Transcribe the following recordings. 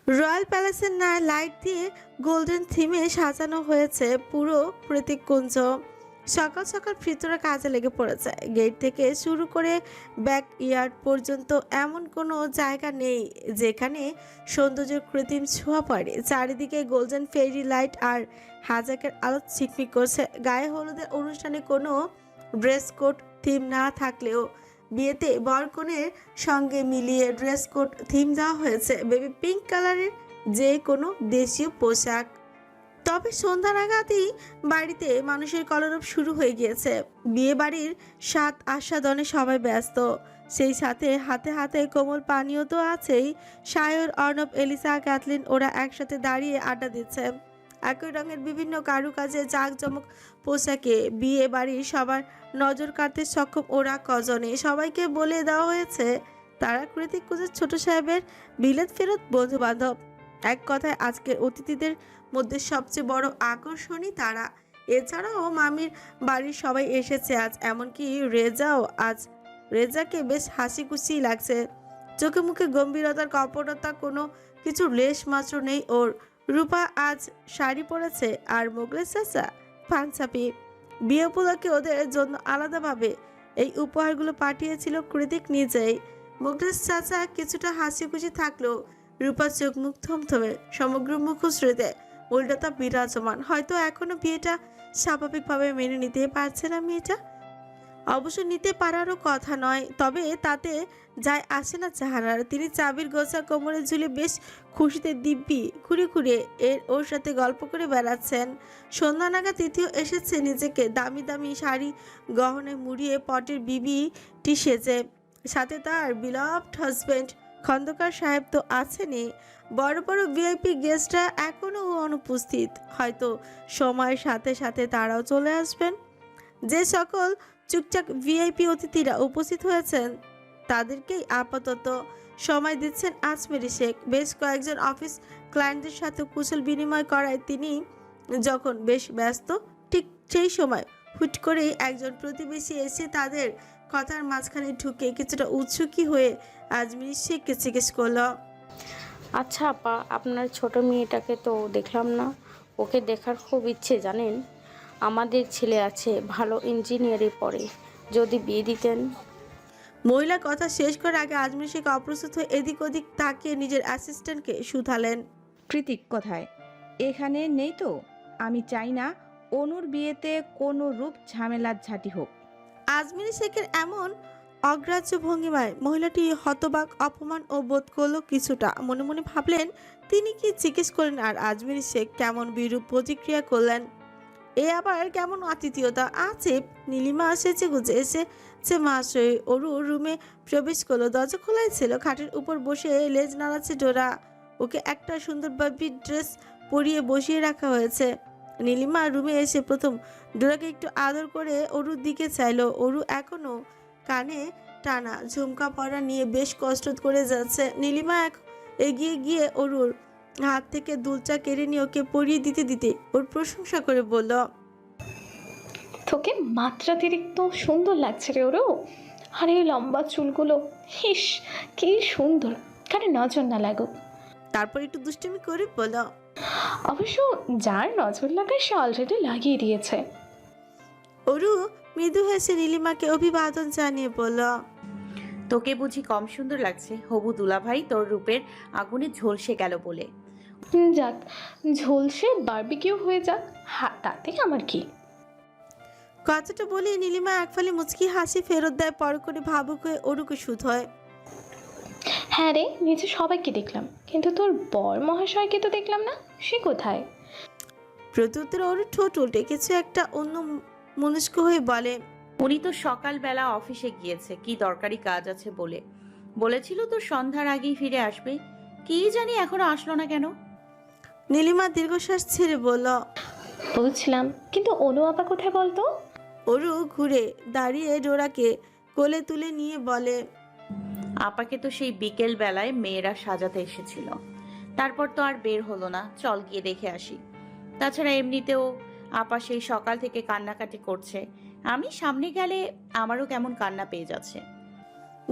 Royal প্যালেসের ন্যায় light দিয়ে golden থিমে সাজানো হয়েছে পুরো প্রতীককুঞ্জ। সকাল সকাল ভৃত্যরা কাজে লেগে পড়েছে। গেট থেকে শুরু করে ব্যাক ইয়ার্ড পর্যন্ত এমন কোনো জায়গা নেই যেখানে সৌন্দর্যের কৃত্রিম ছোঁয়া পড়ে। চারিদিকে গোল্ডেন ফেরি লাইট আর হাজাকের আলো ঝিকমিক করছে। গায়ে হলুদের অনুষ্ঠানে কোনো ড্রেস কোড থিম না থাকলেও বিয়েতে বর কনের সঙ্গে মিলিয়ে ড্রেস কোড থিম দেওয়া হয়েছে বেবি পিঙ্ক কালারের যে কোনো দেশীয় পোশাক। তবে সন্ধ্যা নাগাদই বাড়িতে মানুষের কলরব শুরু হয়ে গিয়েছে। বিয়ে বাড়ির স্বাদ আস্বাদনে সবাই ব্যস্ত, সেই সাথে হাতে হাতে কোমল পানীয় তো আছেই। সায়র, অর্ণব, এলিসা, ক্যাথলিন ওরা একসাথে দাঁড়িয়ে আড্ডা দিচ্ছে। একই রঙের বিভিন্ন কারুকাজে জাঁকজমক পোশাকে বিয়ে বাড়ির সবার নজর কাড়তে সক্ষম ওরা কজনে। সবাইকে বলে দেওয়া হয়েছে তারা কৃতিক কুজের ছোট সাহেবের বিলেত ফেরত বন্ধু বান্ধব। এক কথায় আজকের অতিথিদের মধ্যে সবচেয়ে বড় আকর্ষণই তারা। এছাড়াও মামির বাড়ির সবাই এসেছে আজ, এমনকি রেজাও আজ। রেজাকে বেশ হাসি খুশি লাগছে, চোখে মুখে গম্ভীরতার কপটতা কোনো কিছু লেশ মাত্র নেই ওর। রূপা আজ শাড়ি পরেছে আর মোগলের চাচা পাঞ্জাবি। বিয়ে উপলক্ষে ওদের জন্য আলাদাভাবে এই উপহারগুলো পাঠিয়েছিল কৃতিক নিজেই। মোগলের চাচা কিছুটা হাসি খুশি থাকলেও রূপার চোখ মুখ থমথমে, সমগ্র মুখশ্রীতে উল্টাতা বিরাজমান। হয়তো এখনো বিয়েটা স্বাভাবিকভাবে মেনে নিতে পারছে না মেয়েটা। অবশ্য নিতে পারারও কথা নয়, তবে তাতে যায় আসে না চাহারার। তিনি চাবির গোছা কোমরে ঝুলে বেশ খুশিতে দিব্যি ঘুরে ঘুরে ওর সাথে গল্প করে বেড়াচ্ছেন। সন্ধ্যা নাগা তৃতীয় এসেছে নিজেকে দামি দামি শাড়ি গহনে মুড়িয়ে পটের বিবিটি সেজে। সাথে তার বিলভড হাজবেন্ড খন্দকার সাহেব তো আছেনই। বড় বড় ভিআইপি গেস্টরা এখনও অনুপস্থিত, হয়তো সময়ের সাথে সাথে তারাও চলে আসবেন। যে সকল চুপচাপ ভিআইপি অতিথিরা উপস্থিত হয়েছেন তাদেরকেই আপাতত সময় দিচ্ছেন আজমেরি শেখ। বেশ কয়েকজন অফিস ক্লায়েন্টদের সাথে কুশল বিনিময় করায় তিনি যখন বেশ ব্যস্ত, ঠিক সেই সময় হুট করেই একজন প্রতিবেশী এসে তাদের কথার মাঝখানে ঢুকে কিছুটা উৎসুকী হয়ে আজমেরি শেখকে জিজ্ঞেস করল, আচ্ছা আপা, আপনার ছোট মেয়েটাকে তো দেখলাম না। ওকে দেখার খুব ইচ্ছে জানেন। আমাদের ছেলে আছে, ভালো ইঞ্জিনিয়ারে পড়ে। যদি বিয়ে দিতেন। মহিলা কথা শেষ করার আগে আজমের শেখ অপ্রস্তুত হয়ে এদিক ওদিক তাকিয়ে নিজের অ্যাসিস্ট্যান্টকে শুধালেন, কৃতিক কোথায়? এখানে নেই তো। আমি চাই না অনুর বিয়েতে কোনো রূপ ঝামেলার ঝাঁটি হোক। আজমিরি শেখের এমন অগ্রাহ্য ভঙ্গিমায় মহিলাটি হতবাক, অপমান ও বোধ করলো কিছুটা। মনে মনে ভাবলেন তিনি কি জিজ্ঞেস করলেন আর আজমিরি শেখ কেমন বিরূপ প্রতিক্রিয়া করলেন। এ আবার কেমন আতিথেয়তা। আসিফ নীলিমা সেচে গুজে এসেছে মাসই অরু রুমে প্রবেশ করলো। দরজা খোলাই ছিল, খাটের উপর বসে লেজ নাড়াচ্ছে ডোরা। ওকে একটা সুন্দর বাবি ড্রেস পরিয়ে বসিয়ে রাখা হয়েছে। নীলিমা রুমে এসে প্রথম ডোরাকে একটু আদর করে অরুর দিকে চাইলো। অরু এখনো কানে টানা ঝুমকা পরা নিয়ে বেশ কষ্ট করে যাচ্ছে। নীলিমা এগিয়ে গিয়ে অরুর হাত থেকে দুলচা কেড়ে নিয়ে ওকে পরিয়ে দিতে দিতে ওর প্রশংসা করে বলল, তোকে মাত্রাতিরিক্ত সুন্দর লাগছে রে ওরও। আর এই লম্বা চুলগুলো, হিস কি সুন্দর, কারে নজর না লাগুক। তারপর একটু দুষ্টুমি করে বলল, অবশ্য যার নজর লাগায় সে অলরেডি লাগিয়ে দিয়েছে। অরু মৃদু হেসে নীলিমাকে অভিবাদন জানিয়ে বলল, তোকে বুঝি কম সুন্দর লাগছে? হবু দুলাভাই তোর রূপের আগুনে ঝলসে গেল বলে। যাক, ঝলসে বারবিকিউ হয়ে যাক, তাতে আমার কি। কথাটা বলে নীলিমা একফালি মুচকি হাসি ফেরত দেয়, পর করে ভাবুক হয়ে অরুকে শুধোয়, হ্যাঁ রে, নিচে সবাইকে দেখলাম, কিন্তু তোর বর মহাশয়কে তো দেখলাম না। সে কোথায়? প্রত্যুত্তরে অরু ঠোঁট উল্টে কিছু একটা অন্য মনস্ক হয়ে বলে, উনি তো সকালবেলা অফিসে গিয়েছে, কি দরকারি কাজ আছে বলে। বলেছিল তো সন্ধ্যার আগেই ফিরে আসবে। কি জানি এখনো আসলো না কেন। নীলিমা দীর্ঘশ্বাস ছেড়ে বলল, বুঝলাম, কিন্তু অনু আপা কোথায় বলতো? অরু ঘুরে দাঁড়িয়ে ডোরাকে কোলে তুলে নিয়ে বলে, আপাকে তো সেই বিকেল বেলায় মেয়েরা সাজাতে এসেছিল, তারপর তো আর বের হলো না। চল গিয়ে দেখে আসি। তাছাড়া এমনিতেও আপা সেই সকাল থেকে কান্নাকাটি করছে। আমি সামনে গেলে আমারও কেমন কান্না পেয়ে যাচ্ছে।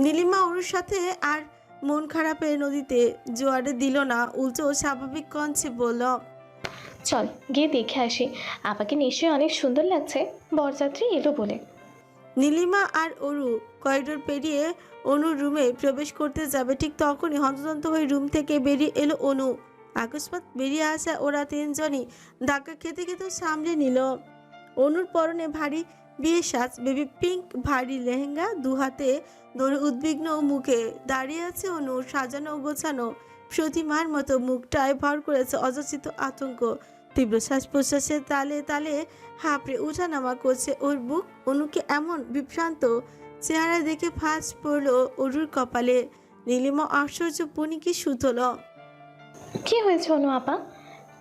নীলিমা অরুর সাথে আর মন খারাপে নদীতে জোয়ারে দিল না, উল্টো স্বাভাবিক কণ্ঠে বলল, চল গিয়ে দেখে আসি, আপাকে নিশ্চয়ই অনেক সুন্দর লাগছে বরযাত্রী এলো বলে। নীলিমা আর অরু করিডোর পেরিয়ে অনুর রুমে প্রবেশ করতে যাবে, ঠিক তখনই হন্তদন্ত হয়ে রুম থেকে বেরিয়ে এলো অনু। আকস্মাৎ বেরিয়ে আসা ওরা তিনজনই ধাক্কা খেতে খেতে সামলে নিল। অনুর পরনে ভারী বিয়ে সাজ, বেবি পিঙ্ক ভারী লেহেঙ্গা, দু হাতে ধরে উদ্বিগ্ন মুখে দাঁড়িয়ে আছে অনু। সাজানো গোছানো প্রতিমার মতো মুখটায় ভর করেছে অযাচিত আতঙ্ক। তীব্র শ্বাস প্রশ্বাসের তালে তালে হাঁপড়ে উঠানামা করছে ওর বুক। অনুকে এমন বিভ্রান্ত চেহারা দেখে ফাঁস পড়ল অরুর কপালে। নীলিমা আশ্চর্য পনিকে সুতল। কি হয়েছে অনু আপা,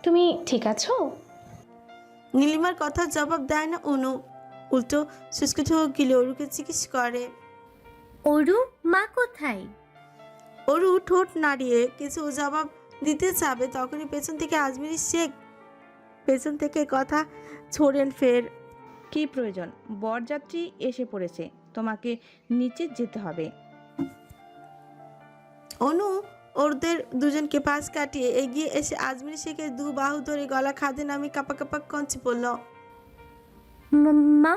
তুমি ঠিক আছো? নীলিমার কথার জবাব দেয় না অনু, উল্টো শুষ্ক ঢোক গিলে অরুকে জিজ্ঞেস করে, অরু মা কোথায়? অরু ঠোঁট নাড়িয়ে কিছু জবাব দিতে যাবে, তখনই পেছন থেকে আজমিরি শেখ পেছন থেকে কথা ছোড়েন ফের। কি প্রয়োজন? বরযাত্রী এসে পড়েছে, তোমাকে নিচে যেতে হবে। অনু ওদের দুজনকে পাশ কাটিয়ে এগিয়ে এসে আজমির শেখের দু বাহু ধরে গলা খাদে নামে কাপা কাপা কঞ্চি পড়ল। মা,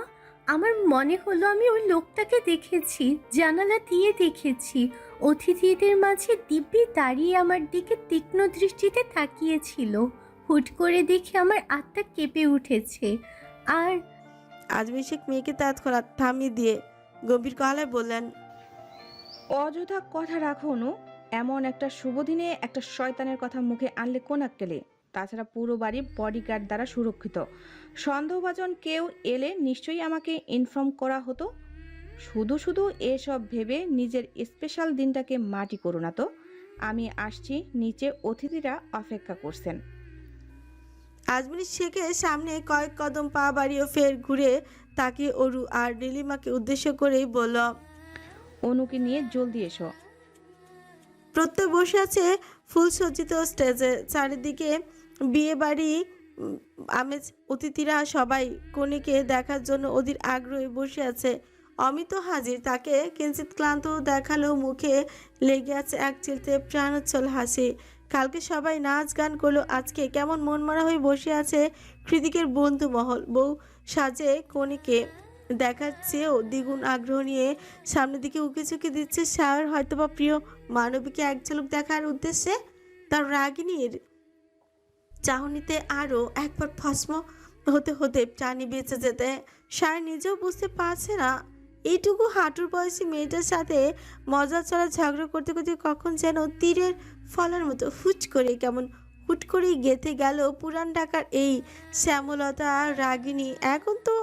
আমার মনে হলো আমি ওই লোকটাকে দেখেছি, জানালা দিয়ে দেখেছি। অতিথিদের মাঝে দিব্যি দাঁড়িয়ে আমার দিকে তীক্ষ্ণ দৃষ্টিতে তাকিয়েছিল। হুট করে দেখে আমার আত্মা কেঁপে উঠেছে। আর আজমির শেখ মেয়েকে তৎক্ষণাৎ থামিয়ে দিয়ে গম্ভীর গলায় বললেন, অযথা কথা রাখো অনু, এমন একটা শুভ দিনে একটা শয়তানের কথা মুখে আনলে কোন আক্কেলে? তাছাড়া পুরো বাড়ি বডিগার্ড দ্বারা সুরক্ষিত, সন্দেহভাজন কেউ এলে নিশ্চয়ই আমাকে ইনফর্ম করা হতো। শুধু শুধু এসব ভেবে নিজের স্পেশাল দিনটাকে মাটি করো না তো। আমি আসছি, নিচে অতিথিরা অপেক্ষা করছেন। আজমির শেখের সামনে কয়েক কদম পা বাড়িয়ে ফের ঘুরে তাকিয়ে অরু আর নীলিমাকে উদ্দেশ্য করেই বলল, অনুকে নিয়ে জলদি এসো। প্রত্যেক বসে আছে ফুল সজ্জিত স্টেজে, চারিদিকে বিয়ে বাড়ি আমেজ। অতিথিরা সবাই কনেকে দেখার জন্য অধীর আগ্রহে বসে আছে। অমিত হাজির, তাকে কিঞ্চিত ক্লান্ত দেখালেও মুখে লেগে আছে এক চিলতে প্রাণোচ্ছল হাসি। কালকে সবাই নাচ গান করলো, আজকে কেমন মনমরা হয়ে বসে আছে কৃতিকের বন্ধু মহল। বউ সাজে কনেকে দেখার চেয়েও দ্বিগুণ আগ্রহ নিয়ে সামনের দিকে উকিঝুঁকি দিচ্ছে শায়র, হয়তোবা প্রিয় মানবীকে এক ঝলক দেখার উদ্দেশ্যে। তার রাগিনীর চাহনিতে আরও একবার ভস্ম হতে হতে প্রাণী বেঁচে যেতে শায়র নিজেও বুঝতে পারছে না এইটুকু হাঁটুর বয়সী মেয়েটার সাথে মজা চলা ঝগড়া করতে করতে কখন যেন তীরের ফলার মতো হুট করেই গেঁথে গেল পুরান ঢাকার এই শ্যামলতা রাগিনী। এখন তো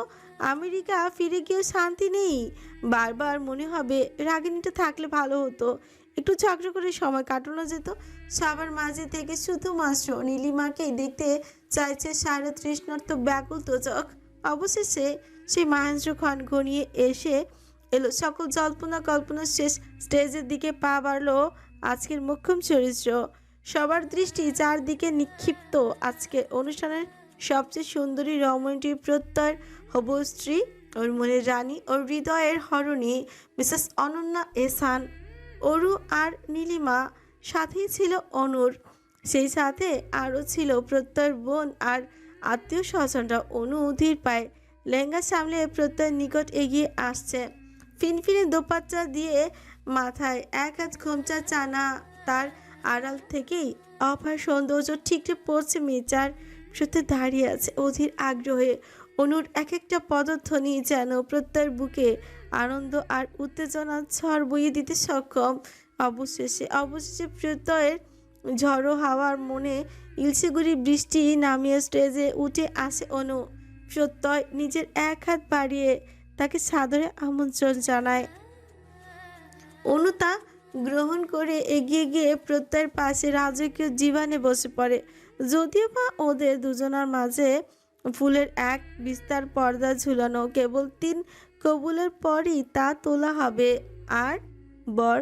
আমেরিকা ফিরে গিয়েও শান্তি নেই। বারবার মনে হবে রাগিনীটা থাকলে ভালো হতো, একটু ঝগড়া করে সময় কাটানো যেত। সবার মাঝে থেকে শুধুমাত্র নীলিমাকেই দেখতে চাইছে সারা তৃষ্ণার্ত ব্যাকুল তোচক। অবশেষে সেই মহেন্দ্রক্ষণ ঘনিয়ে এসে এলো, সকল জল্পনা কল্পনার শেষ স্টেজের দিকে পা বাড়লো আজকের মোক্ষম চরিত্র। সবার দৃষ্টি চারদিকে নিক্ষিপ্ত আজকের অনুষ্ঠানের সবচেয়ে সুন্দরী রমণীটি, প্রত্যয়ের হবু স্ত্রী, ওর মনের রানী, ওর হৃদয়ের হরণী মিসেস অনন্যা এহসান। অরু আর নীলিমা, সাথেই ছিল অনুর, সেই সাথে আরও ছিল প্রত্যয়ের বোন আর আত্মীয় স্বজনরা। অনু ধীর পায় লেহেঙ্গা সামলে প্রত্যয়ের নিকট এগিয়ে আসছে। ফিনফিনে দোপাট্টা দিয়ে মাথায় এক হাত ঘোমচা চানা, তার আড়াল থেকেই অপার সৌন্দর্য ঠিকরে পড়ছে মেয়েটার। সত্যি দাঁড়িয়ে আছে অধীর আগ্রহে। অনুর এক একটা পদধ্বনি যেন প্রত্যয়ের বুকে আনন্দ আর উত্তেজনার ঝড় বইয়ে দিতে সক্ষম। অবশেষে প্রত্যয়ের ঝড়ো হাওয়ার মনে ইলশিগুড়ি বৃষ্টি নামিয়ে স্টেজে উঠে আসে অনু। প্রত্যয় নিজের এক হাত বাড়িয়ে তাকে সাদরে আমন্ত্রণ জানায়। অনু তা গ্রহণ করে এগিয়ে গিয়ে প্রত্যয়ের পাশে রাজকীয় জীবনে বসে পড়ে। যদিও বা ওদের দুজনার মাঝে ফুলের এক বিস্তার পর্দা ঝুলানো, কেবল 3 কবুলের পরই তা তোলা হবে। আর বর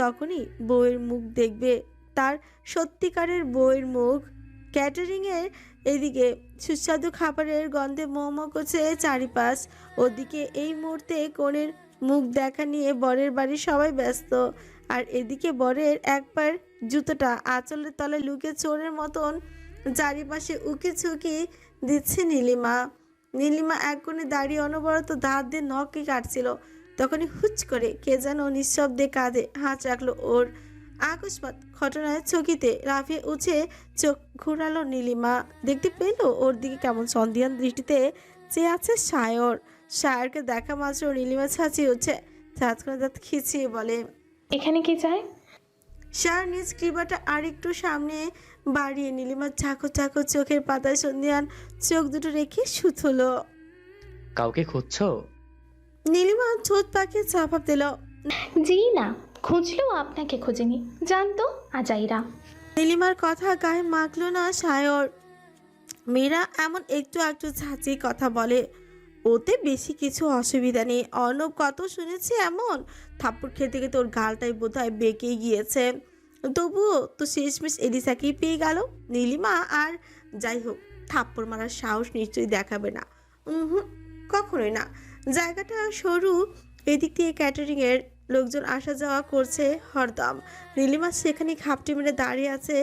তখনই বউয়ের মুখ দেখবে, তার সত্যিকারের বউয়ের মুখ। ক্যাটারিংয়ের এদিকে সুস্বাদু খাবারের গন্ধে মোমো করছে চারিপাশ। ওদিকে এই মুহূর্তে কনের মুখ দেখা নিয়ে বরের বাড়ির সবাই ব্যস্ত। আর এদিকে বরের একবার জুতোটা আঁচলের তলায় লুকিয়ে চোরের মতন চারিপাশে উকি ঝুঁকি দিচ্ছে নীলিমা। নীলিমা এক কোণে দাঁড়িয়ে অনবরত দাঁত দিয়ে নখকে কাটছিল। তখনই হুচ করে কে যেন নিঃশব্দে কাঁধে হাত রাখলো ওর। আকস্মাৎ ঘটনায় চকিতে লাফিয়ে উঠে চোখ ঘুরালো নীলিমা। দেখতে পেল ওর দিকে কেমন সন্ধিয়ান দৃষ্টিতে চেয়ে আছে সায়র। সায়রকে দেখা মাত্র নীলিমা ছাঁচিয়ে উঠছে, ছাতখানা দাঁত খিচিয়ে বলে, এখানে কি চাই? সায়র নিজ ক্রিবাটা আরেকটু সামনে বাড়িয়ে নীলিমার চাকো চাকো চোখের পাতায় সন্ধিয়ান চোখ দুটো রেখে শুথলো। কাউকে খুঁজছো? নীলিমা ঠোঁট পাকিয়ে জবাব দিল। জি না, খুঁজলেও আপনাকে খুঁজিনি, জানতো আজাইরা। নীলিমার কথা গায়ে মাখলো না সায়র। মেয়েরা এমন একটু একটু ঝাঁচি কথা বলে, ওতে বেশি কিছু অসুবিধা নেই। অর্ণব কত শুনেছি এমন, থাপ্পড় খেতে খেতে ওর গালটাই বোধহয় বেঁকে গিয়েছে। তবুও তো শেষমেশ এলিসাকেই পেয়ে গেল। নীলিমা আর যাই হোক, থাপ্পড় মারার সাহস নিশ্চয়ই দেখাবে না। কখনোই না। জায়গাটা সরু, এদিক দিয়ে ক্যাটারিংয়ের লোকজন আসা যাওয়া করছে হরদম। নীলিমা সেখানে ঘাপটি মেরে দাঁড়িয়ে আছে,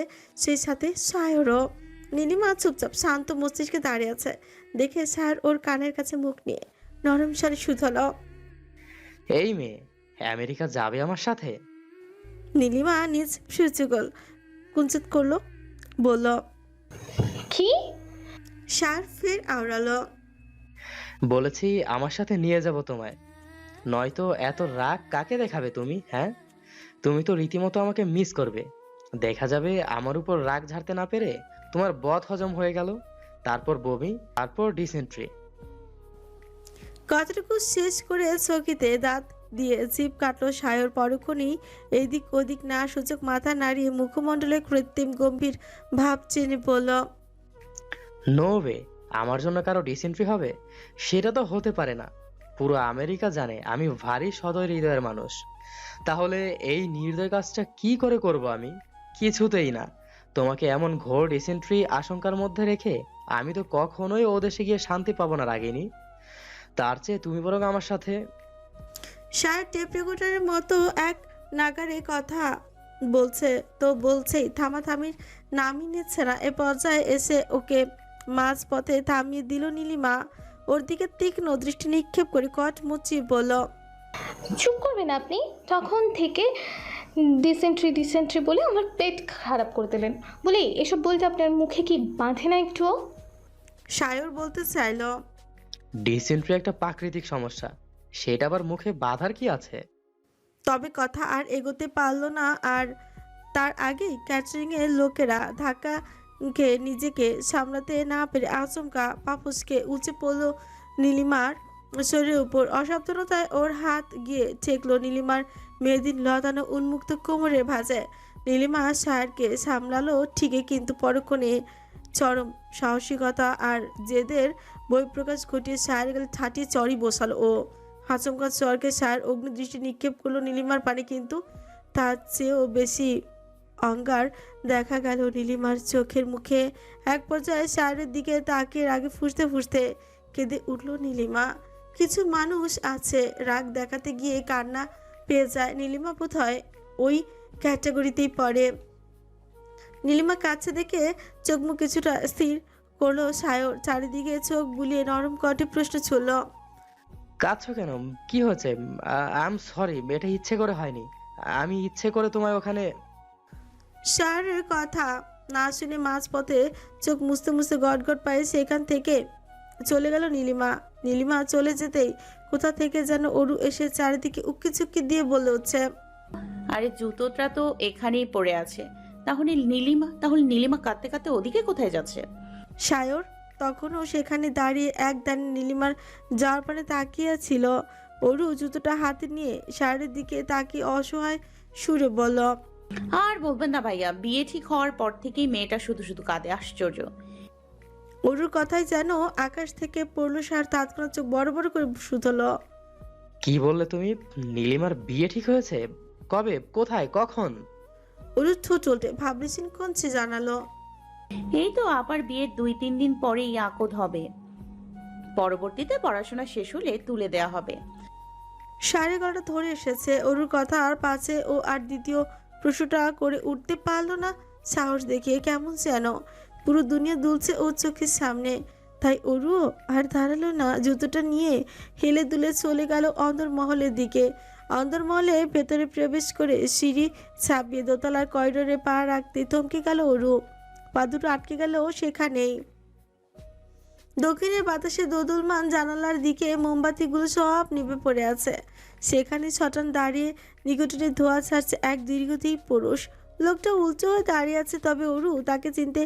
সেই সাথে সায়রও। নীলিমা চুপচাপ শান্ত মস্তিষ্কে দাঁড়িয়ে আছে দেখে সায়র ওর কানের কাছে মুখ নিয়ে নরম স্বরে শুধালো, এই মেয়ে আমেরিকা যাবে আমার সাথে? নীলিমা নিজ সুচুগল কুঞ্চিত করলো, বলল, কি? সায়র ফের আওড়ালো, বলেছি আমার সাথে নিয়ে যাব তোমায়। নয়তো এত রাগ কাকে দেখাবে তুমি? হ্যাঁ, তুমি তো রীতিমতো আমাকে মিস করবে। দেখা যাবে আমার উপর রাগ ঝাড়তে না পেরে তোমার বদ হজম হয়ে গেল, তারপর বমি, তারপর ডিসেন্ট্রি। কতটুকু শেষ করে চকিতে দাঁত দিয়ে জিভ কাটলো সায়র। পরক্ষণেই এদিক ওদিক না সূচক মাথা নাড়িয়ে মুখমণ্ডলে কৃত্রিম গম্ভীর ভাব চেনে বলল, নো ওয়ে, আমার জন্য কারো ডিসেন্ট্রি হবে? সেটা তো হতে পারে না। পুরো আমেরিকা জানে আমি ভারী সদয় হৃদয়ের মানুষ। তাহলে এই নির্দয় কাজটা কি করে করব আমি? কিছুতেই না। তোমাকে এমন ঘোর ডিসেন্ট্রি আশঙ্কার মধ্যে রেখে আমি তো কখনোই ও দেশে গিয়ে শান্তি পাবো না রাগিনী। তার চেয়ে তুমি বরং আমার সাথে। সায়র টেপ রেকর্ডারের মতো এক নাগারে কথা বলছে তো বলছেই, থামাথামির নামই নিচ্ছে না। এ পর্যায়ে এসে ওকে মাঝ পথে থামিয়ে দিল নীলিমা। ওর দিকে তীক্ষ্ণ দৃষ্টি নিক্ষেপ করে কট মুচিয়ে বলল, চুপ করবেন আপনি? তখন থেকে ডিসেন্ট্রি বলে আমার পেট খারাপ করে দিলেন। বলি, এসব বলতে আপনার মুখে কি বাঁধে না একটুও? সায়র বলতে চাইল, ডিসেন্ট্রি একটা প্রাকৃতিক সমস্যা, সেটা আবার মুখে বাঁধার কি আছে? তবে কথা আর এগোতে পারল না। আর তার আগেই ক্যাটারিংয়ের লোকেরা ধাক্কা খেয়ে নিজেকে সামলাতে না পেরে আচমকা পাপুসকে উঁচে পড়ল নীলিমার শরীরের উপর। অসাবধানতায় ওর হাত গিয়ে ঠেকলো নীলিমার মেয়েদিন লতানো উন্মুক্ত কোমরের ভাঁজে। নীলিমা সায়রকে সামলালো ঠিকই, কিন্তু পরক্ষণে চরম সাহসিকতা আর জেদের বহিঃপ্রকাশ ঘটিয়ে সায়ের গেলে ঠাটিয়ে চড়ই বসালো ও। আচমকা চরকে সায়ের অগ্নিদৃষ্টি নিক্ষেপ করলো নীলিমার পানে, কিন্তু তার চেয়েও বেশি অঙ্গার দেখা গেল নীলিমার চোখের মুখে। এক পর্যায়ে সায়ের দিকে তাকিয়ে রাগে ফুঁসতে ফুঁসতে কেঁদে উঠল নীলিমা। কিছু মানুষ আছে রাগ দেখাতে গিয়ে কান্না পেয়ে যায়, নীলিমা বোধহয় ওই ক্যাটাগরিতেই পড়ে। নীলিমা কাছে দেখে চোখ মুখ কিছুটা স্থির করলো সায়র। চারিদিকে চোখ বুলিয়ে নরম কণ্ঠে প্রশ্ন ছুড়ল, কাঁদছো কেন? কি হয়েছে? আই এম সরি, এটা ইচ্ছে করে হয়নি। আমি ইচ্ছে করে তোমায় ওখানে। সায়রের কথা না শুনে মাঝপথে চোখ মুছতে মুছতে গটগট পায়ে সেখান থেকে চলে গেল নীলিমা। নীলিমা চলে যেতেই কোথা থেকে যেন অরু এসে চারিদিকে উক্কি চুক্কি দিয়ে বলে উঠছে, আরে জুতোটা তো এখানেই পড়ে আছে। তাহলে নীলিমা কাঁদতে কাঁদতে ওদিকে কোথায় যাচ্ছে? সায়র তখনও সেখানে দাঁড়িয়ে এক দানে নীলিমার যাওয়ার পানে তাকিয়ে ছিল। অরু জুতোটা হাতে নিয়ে সায়রের দিকে তাকিয়ে অসহায় সুরে বলল, আর বলবেন না ভাইয়া, বিয়ে ঠিক হওয়ার পর থেকেই মেয়েটা শুধু শুধু কাঁদে, আশ্চর্য। অরুর কথাই যেন আকাশ থেকে পড়লো। সার তৎক্ষণাৎ চোখ বড় বড় করে শুধলো। কি বললে তুমি? নীলিমার বিয়ে ঠিক হয়েছে? কবে, কোথায়, কখন? অরু ঠোঁট উল্টে ভাবলেছেন কোনছে জানালো, এই তো আবার বিয়ের 2-3 দিন পরেই আকদ হবে। পরবর্তীতে পড়াশোনা শেষ হলে তুলে দেয়া হবে। সাড়ে গলাটা ধরে এসেছে। অরুর কথা আর পাছে ও আর দ্বিতীয় প্রশ্নটা করে উঠতে পারলো না। সাহস দেখিয়ে কেমন যেন পুরো দুনিয়া দুলছে ওর চোখের সামনে। তাই অরু আর দাঁড়ালো না, জুতোটা নিয়ে হেলে দুলে চলে গেল অন্দরমহলের দিকে। অন্দরমহলে ভেতরে প্রবেশ করে সিঁড়ি ছাপিয়ে দোতলার করিডোরে পা রাখতে থমকে গেল অরু। পা দুটো আটকে গেল সেখানেই। দক্ষিণের বাতাসে দোদুলমান জানালার দিকে মোমবাতিগুলো সব নিভে পড়ে আছে। সেখানে ছটান দাঁড়িয়ে নিকটনে ধোয়া ছাড়ছে এক দীর্ঘদেহী পুরুষ। লোকটা উল্টো হয়ে দাঁড়িয়ে আছে, তবে অরু তাকে চিনতে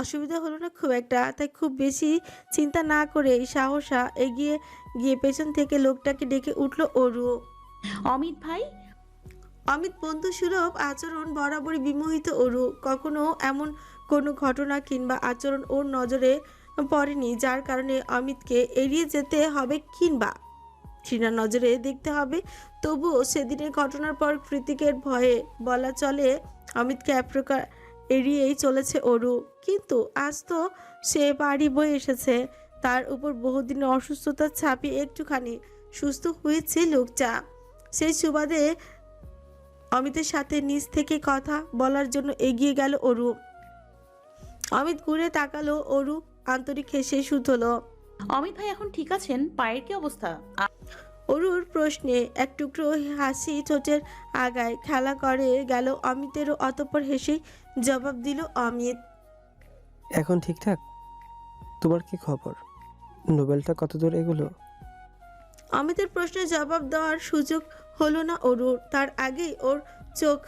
অসুবিধা হলো না খুব একটা। তাই খুব বেশি চিন্তা না করে সাহসা এগিয়ে গিয়ে পেছন থেকে লোকটাকে ডেকে উঠল অরু। অমিত ভাই। অমিত বন্ধু সুলভ আচরণ বরাবরই বিমোহিত অরু। কখনো এমন কোনো ঘটনা কিংবা আচরণ ওর নজরে পড়েনি যার কারণে অমিতকে এড়িয়ে যেতে হবে কিংবা ঘৃণার নজরে দেখতে হবে। তবুও সেদিনের ঘটনার পর কৃতিকের ভয়ে বলা চলে অমিতকে এক প্রকার এড়িয়েই চলেছে অরু। কিন্তু আজ তো সে বাড়ি বয়ে এসেছে, তার উপর বহুদিনের অসুস্থতার ছাপিয়ে একটুখানি সুস্থ হয়েছে লোকটা। সেই সুবাদে অমিতের সাথে নিজ থেকে কথা বলার জন্য এগিয়ে গেল অরু। অমিত ঘুরে তাকালো, অরু আন্তরিক হেসে শুধলো। অমিত ভাই এখন ঠিক আছেন? পায়ের কি অবস্থা? অরুর প্রশ্নে এক টুকরো হাসি ঠোঁটের আগায় খেলা করে গেল অমিতেরও। অতঃপর হেসে জবাব দিল অমিত। এখন ঠিকঠাক? তোমার কি খবর? নোবেলটা কত দূর এগুলো? অমিতের প্রশ্নে জবাব দেওয়ার সুযোগ হলো না অরুর। তার আগেই ওর চোখ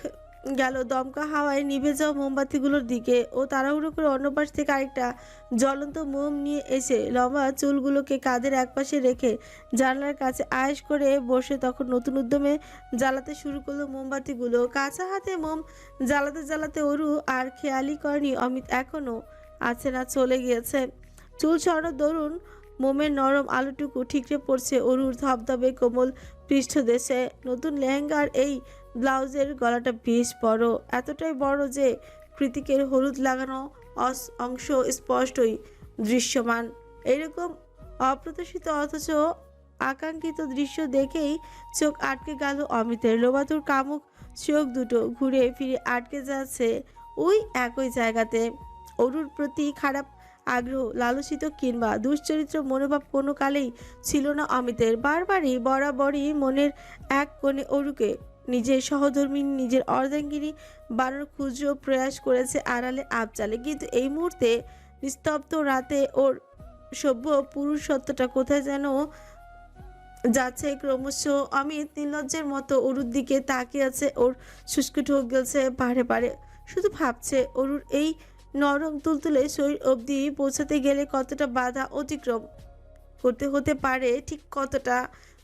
গেল দমকা হাওয়ায় নিভে যাওয়া মোমবাতিগুলোর দিকে। ও তাড়াহুড়ো করে অন্য পাশ থেকে আরেকটা জ্বলন্ত মোম নিয়ে এসে লম্বা চুলগুলোকে কাঁধের একপাশে রেখে জানলার কাছে আয়েশ করে বসে তখন নতুন উদ্যমে জ্বালাতে শুরু করলো মোমবাতিগুলো। কাঁচা হাতে মোম জ্বালাতে জ্বালাতে অরু আর খেয়ালই করেনি অমিত এখনো আছে না চলে গিয়েছে। চুল ছড়ানো দরুন মোমের নরম আলোটুকু ঠিকরে পড়ছে অরুর ধবধবে কোমল পৃষ্ঠদেশে। নতুন লেহেঙ্গার এই ব্লাউজের গলাটা বেশ বড়, এতটাই বড় যে কৃতিকের হলুদ লাগানো অংশ স্পষ্টই দৃশ্যমান। এরকম অপ্রত্যাশিত অথচ আকাঙ্ক্ষিত দৃশ্য দেখেই চোখ আটকে গেল অমিতের। লোবাতুর কামুক চোখ দুটো ঘুরে ফিরে আটকে যাচ্ছে ওই একই জায়গাতে। অরুর প্রতি খারাপ আগ্রহ, লালসিত কিংবা দুশ্চরিত্র মনোভাব কোনো কালেই ছিল না অমিতের। বরাবরই মনের এক কোণে অরুকে নিজের সহধর্মী, নিজের অর্ধাঙ্গিনী বানানোর ক্ষুদ্র প্রয়াস করেছে আড়ালে আবচালে। কিন্তু এই মুহূর্তে নিস্তব্ধ রাতে ওর সভ্য পুরুষত্বটা কোথায় যেন যাচ্ছে ক্রমশ। অমিত নির্লজ্জের মতো অরুর দিকে তাকিয়ে আছে। ওর শুষ্ক ঢোক গেলছে বারে বারে। শুধু ভাবছে অরুর এই নরম তুলতুলে শরীর অবধি পৌঁছাতে গেলে কতটা বাধা অতিক্রম করতে হতে পারে, ঠিক কতটা।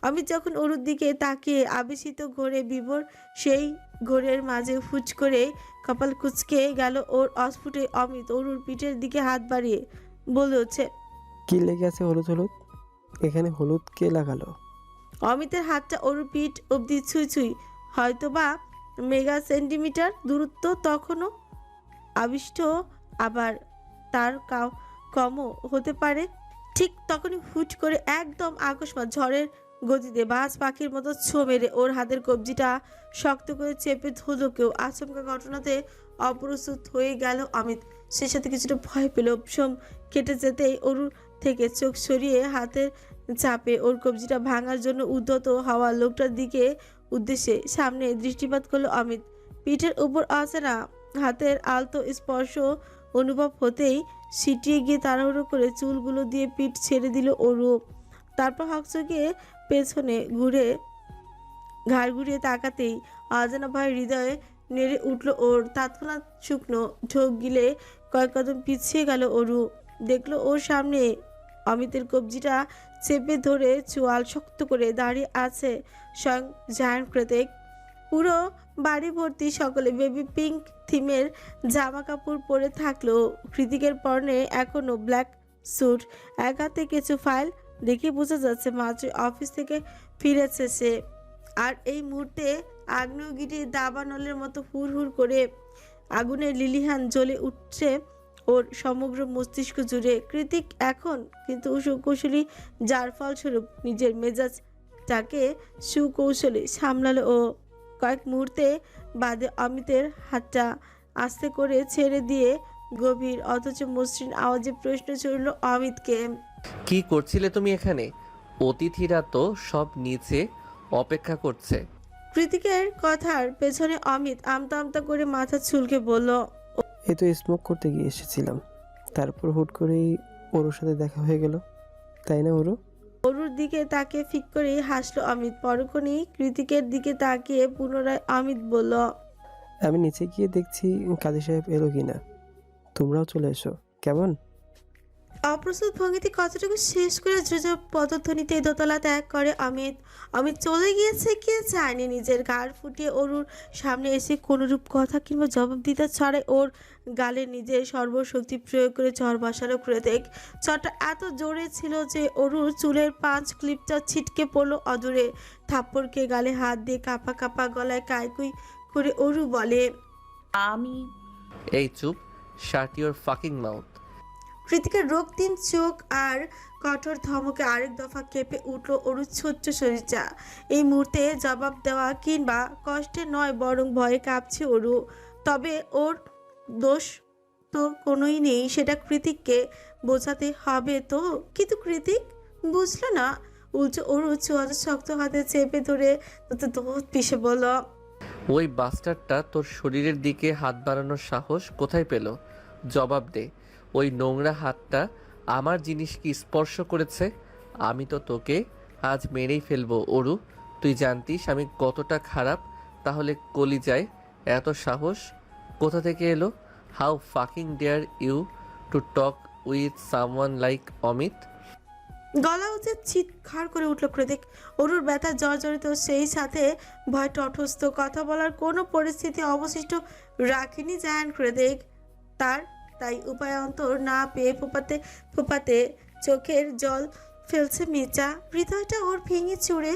আমি যখন অরুর দিকে তাকিয়ে আবেশিত ঘোরে বিভোর, সেই ঘোরের মাঝে ফুচ করে কপাল কুচকে গেল ওর অস্ফুটে। অমিত অরুর পিঠের দিকে হাত বাড়িয়ে বলে হচ্ছে, কি লেগে আছে হলুদ হলুদ? এখানে হলুদ কে লাগালো? অমিতের হাতটা অরুর পিঠ অবধি ছুঁই ছুঁই, হয়তো বা মেগা সেন্টিমিটার দূরত্ব তখনও আবিষ্ট, আবার তার কমও হতে পারে। ঠিক তখনই হুট করে একদম আকস্মাৎ ঝড়ের গতিতে বাজ পাখির মতো ছো মেরে ওর হাতের কবজিটা শক্ত করে চেপে ধরল কেউ। আচমকা ঘটনাতে অপ্রস্তুত হয়ে গেল অমিত। সে সাথে কিছুটা ভয় পেল। ভীষণ কেটে যেতেই অরুর থেকে চোখ সরিয়ে হাতের চাপে ওর কবজিটা ভাঙার জন্য উদ্যত হওয়া লোকটার দিকে উদ্দেশ্যে সামনে দৃষ্টিপাত করলো অমিত। পিঠের উপর অচেনা হাতের আলতো স্পর্শ অনুভব হতেই সিটিয়ে গিয়ে তাড়াহুড়ো করে চুলগুলো দিয়ে পিঠ ছেড়ে দিল অরু। তারপর হকচকিয়ে পেছনে ঘুরে ঘাড় ঘুরিয়ে তাকাতেই অজানা ভয় হৃদয়ে নেড়ে উঠল ওর। তৎক্ষণাৎ শুকনো ঢোক গিলে কয়েক কদম পিছিয়ে গেল অরু। দেখলো ওর সামনে অমিতের কবজিটা চেপে ধরে চোয়াল শক্ত করে দাঁড়িয়ে আছে স্বয়ং জায়ান্ট কৃতিক। পুরো বাড়ি ভর্তি সকলে বেবি পিঙ্ক থিমের জামা কাপড় পরে থাকলেও কৃতিকের পরনে এখনো ব্ল্যাক স্যুট। এক হাতে কিছু ফাইল দেখে বোঝা যাচ্ছে মাত্র অফিস থেকে ফিরেছে সে। আর এই মুহূর্তে আগ্নেয়গিরির দাবানলের মতো হুড় করে আগুনের লিলিহান জ্বলে উঠছে ওর সমগ্র মস্তিষ্ক জুড়ে। কৃতিক এখন কিন্তু সুকুশলী, যার ফলস্বরূপ নিজের মেজাজ তাকে সুকৌশলে সামলালো ও কয়েক মুহূর্তে বাদে অমিতের হাতটা আস্তে করে ছেড়ে দিয়ে গভীর অথচ মসৃণ আওয়াজে প্রশ্ন ছুড়ল অমিতকে। কি করছিলে তুমি এখানে? অতিথিরা তো সব নিচে অপেক্ষা করছে। কৃতিকের কথার পেছনে অমিত আমতা আমতা করে মাথা চুলকে বলল, এই তো স্মোক করতে গিয়ে এসেছিলাম, তারপর হুট করেই ওর সাথে দেখা হয়ে গেল, তাই না ওরও? অরুর দিকে তাকিয়ে ফিক করে হাসলো অমিত। পরক্ষণেই কৃতিকের দিকে তাকিয়ে পুনরায় অমিত বলল, আমি নিচে গিয়ে দেখছি কাজী সাহেব এলো কিনা, তোমরাও চলে এসো কেমন? অপ্রস্তুত ভঙ্গিতে কতটুকু শেষ করে দ্রুত পদধ্বনিতে দোতলা ত্যাগ করে অমিত। অমিত চলে গিয়েছে কে জানে, নিজের গাড় ফুটিয়ে অরুর সামনে এসে কোনোরূপ কথা কিংবা জবাব দিতে ছাড়াই ওর গালে নিজের সর্বশক্তি প্রয়োগ করে চর বসালো কৃতিক। চরটা এত জোরে ছিল যে অরুর চুলের 5 ক্লিপটা ছিটকে পড়লো অদূরে। থাপ্পড়কে গালে হাত দিয়ে কাঁপা কাঁপা গলায় কাইকুই করে অরু বলে, আমি এই চুপ, শাট ইউর ফাকিং মাউথ। কৃতিকের রক্তিম চোখ আর কঠোর ধমকে আরেক দফা কেঁপে উঠল অরুর ছোট্ট শরীরটা। এই মুহূর্তে জবাব দেওয়া কিংবা কষ্টে নয় বরং ভয়ে কাঁপছে অরু। তবে ওর দোষ তো কোনোই নেই, সেটা কৃতিককে বোঝাতে হবে তো। কিন্তু কৃতিক বুঝলো না, উল্টো অরু চুয়াতে শক্ত হাতে চেপে ধরে দোত পিষে বলল, ওই বাস্টারটা তোর শরীরের দিকে হাত বাড়ানোর সাহস কোথায় পেল? জবাব দে। ওই নোংরা হাতটা আমার জিনিস কি স্পর্শ করেছে? আমি তো তোকে আজ মেরেই ফেলবো অরু। তুই জানতিস আমি কতটা খারাপ, তাহলে কলিজায় এত সাহস কোথা থেকে এলো? How fucking dare you to talk with someone like Amit? গলা উঠে চিৎকার করে উঠল কৃতিক। অরুর ব্যথা জর্জরিত, সেই সাথে ভয় তটস্থ। কথা বলার কোনো পরিস্থিতি অবশিষ্ট রাখেনি জায়ান কৃতিক। তাই উপায়ন্তর না পেয়ে ফোপাতে ফোপাতে চোখের জল ফেলছে মির্জা। হৃদয়টা ওর ভেঙে চুড়ে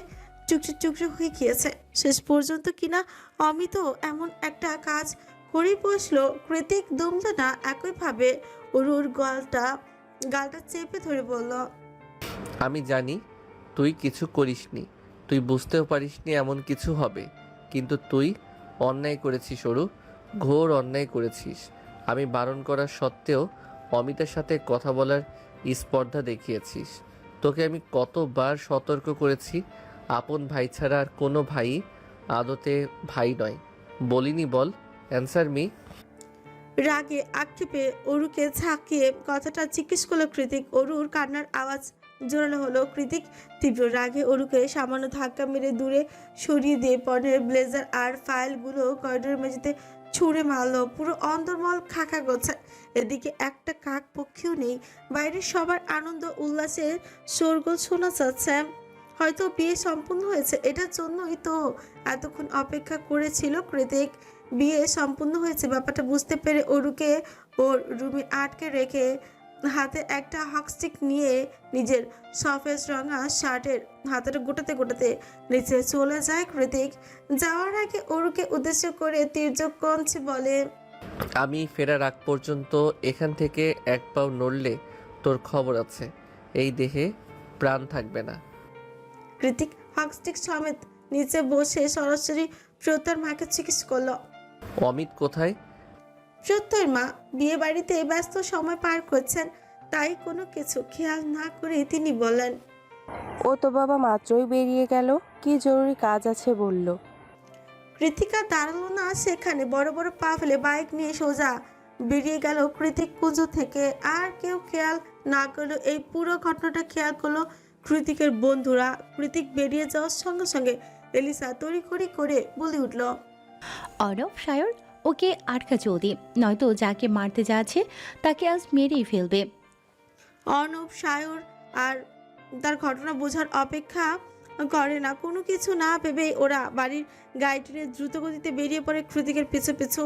টুকরো টুকরো হয়ে গিয়েছে। শেষ পর্যন্ত কিনা অমিত এমন একটা কাজ করেই বসলো। কৃতিক দমল না, একইভাবে অরুর গালটা চেপে ধরে বলল, আমি জানি তুই কিছু করিসনি, তুই বুঝতেও পারিসনি এমন কিছু হবে, কিন্তু তুই অন্যায় করেছিস অরু, ঘোর অন্যায় করেছিস। আমি বারণ করা সত্ত্বেও অমিতের সাথে কথা বলার স্পর্ধা দেখিয়েছিস। তোকে আমি কতবার সতর্ক করেছি, আপন ভাই ছাড়া আর কোনো ভাই আদতে ভাই নয়। বলিনি বল? Answer me. রাগে আক্ষেপে অরুকে ঝাঁকিয়ে কথাটা জিজ্ঞেস করলো কৃতিক। অরুর কান্নার আওয়াজ জোরালো হলো। কৃতিক তীব্র রাগে অরুকে সামান্য ধাক্কা মেরে দূরে সরিয়ে দিয়ে পনের ব্লেজার আর ফাইলগুলো করিডোরের মেঝেতে ছুঁড়ে মারলো। পুরো অন্দরমহল খাকা গোছায়, এদিকে একটা কাক পক্ষীও নেই। বাইরে সবার আনন্দ উল্লাসের শোরগোল শোনা যাচ্ছে। হয়তো বিয়ে সম্পূর্ণ হয়েছে, এটার জন্যই তো এতক্ষণ অপেক্ষা করেছিল কৃতিক। বিয়ে সম্পূর্ণ হয়েছে ব্যাপারটা বুঝতে পেরে অরুকে ওর রুমে আটকে রেখে হাতে একটা হকস্টিক নিয়ে নিজের সফেজ রঙা শার্টের হাতটা গোটাতে গোটাতে নিচে চলে যায় কৃতিক। যাওয়ার আগে অরুকে উদ্দেশ্য করে তির্যক কঞ্চে বলে, আমি ফেরার আগ পর্যন্ত এখান থেকে এক পাও নড়লে তোর খবর আছে, এই দেহে প্রাণ থাকবে না। কৃতিক হকস্টিক সমেত নিচে বসে সরাসরি প্রত্যয়ের মাকে জিজ্ঞেস করলো। অমিত কোথায়? প্রত্যয়ের মা বিয়ে বাড়িতে ব্যস্ত সময় পার করছেন, তাই কোনো কিছু খেয়াল না করে তিনি বলেন, ও তো বাবা মাত্রই বেরিয়ে গেল, কি জরুরি কাজ আছে বলল। কৃতিকা দাঁড়ালো না সেখানে, বড় বড় পা ফেলে বাইক নিয়ে সোজা বেরিয়ে গেল কৃতিক কুঞ্জ থেকে। আর কেউ খেয়াল না করলো এই পুরো ঘটনাটা খেয়াল করলো কৃতিকের বন্ধুরা। কৃতিক বেরিয়ে যাওয়ার সঙ্গে সঙ্গে এলিসা তড়িঘড়ি করে বলে উঠল, অর্ণব সায়র, ওকে আটকা চৌধুরী, নয়তো যাকে মারতে যাচ্ছে তাকে আজ মেরেই ফেলবে। অর্ণব সায়র আর তার ঘটনা বোঝার অপেক্ষা করে না। কোনো কিছু না ভেবেই ওরা বাড়ির গাড়ি টেনে দ্রুত গতিতে বেরিয়ে পড়ে কৃতিকের পিছু পিছু।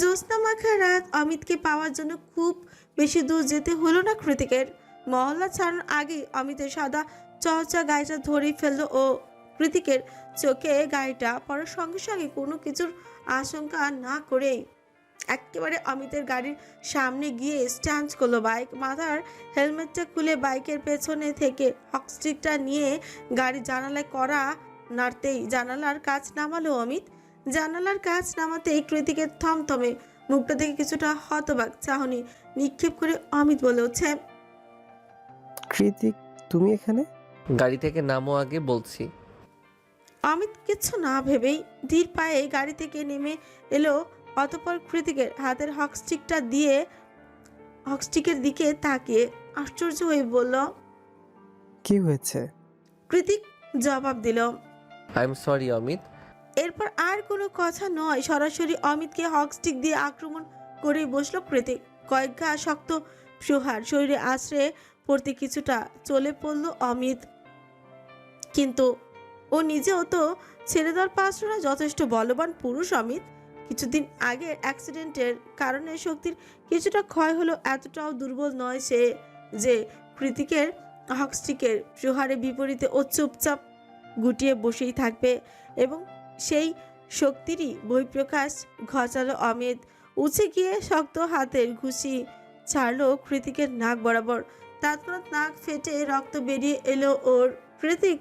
জ্যোৎস্না মাখা রাত, অমিতকে পাওয়ার জন্য খুব বেশি দূর যেতে হলো না কৃতিকের। মহল্লা ছাড়ানোর আগেই অমিতের সাদা চওচা গাড়িটা ধরেই ফেললো ও কৃতিকের চোখে গাড়িটা পড়ার সঙ্গে সঙ্গে কোনো কিছুর আশঙ্কা না করেই একেবারে অমিতের গাড়ির সামনে গিয়ে স্ট্যান্ড করলো বাইক। মাথার হেলমেটটা খুলে বাইকের পেছনে থেকে হকস্টিকটা নিয়ে গাড়ির জানালায় করা নাড়তেই জানালার কাচ নামালো অমিত। জানালার কাচ নামাতেই কৃতিকের থমথমে মুখটা থেকে কিছুটা হতবাক চাহনি নিক্ষেপ করে অমিত বলে উঠছে, কৃতিক, তুমি এখানে? গাড়ি থেকে নামো আগে বলছি। অমিত কিচ্ছু না ভেবেই ধীর পায়ে গাড়ি থেকে নেমে এলো। অতঃপর কৃতিকের হাতের হকস্টিকের দিকে তাকিয়ে আশ্চর্য হয়ে বলল, কি হয়েছে? কৃতিক জবাব দিল। I am sorry Amit. এরপর আর কোনো কথা নয়, সরাসরি অমিতকে হকস্টিক দিয়ে আক্রমণ করে বসলো কৃতিক। কয়েক ঘা শক্ত প্রহার শরীরে আশ্রে পড়তে কিছুটা চলে পড়ল অমিত, কিন্তু ও নিজেও তো ছেড়ে দেওয়ার পারছিল না। যথেষ্ট বলবান পুরুষ অমিত। কিছুদিন আগের অ্যাক্সিডেন্টের কারণে শক্তির কিছুটা ক্ষয় হলো, এতটাও দুর্বল নয় সে যে কৃতিকের হকস্টিকের প্রহারে বিপরীতে ও চুপচাপ গুটিয়ে বসেই থাকবে। এবং সেই শক্তিরই বহিঃপ্রকাশ ঘটালো অমিত। উঠে গিয়ে শক্ত হাতের ঘুষি ছাড়লো কৃতিকের নাক বরাবর। তৎক্ষণাৎ নাক ফেটে রক্ত বেরিয়ে এলো ওর। কৃতিক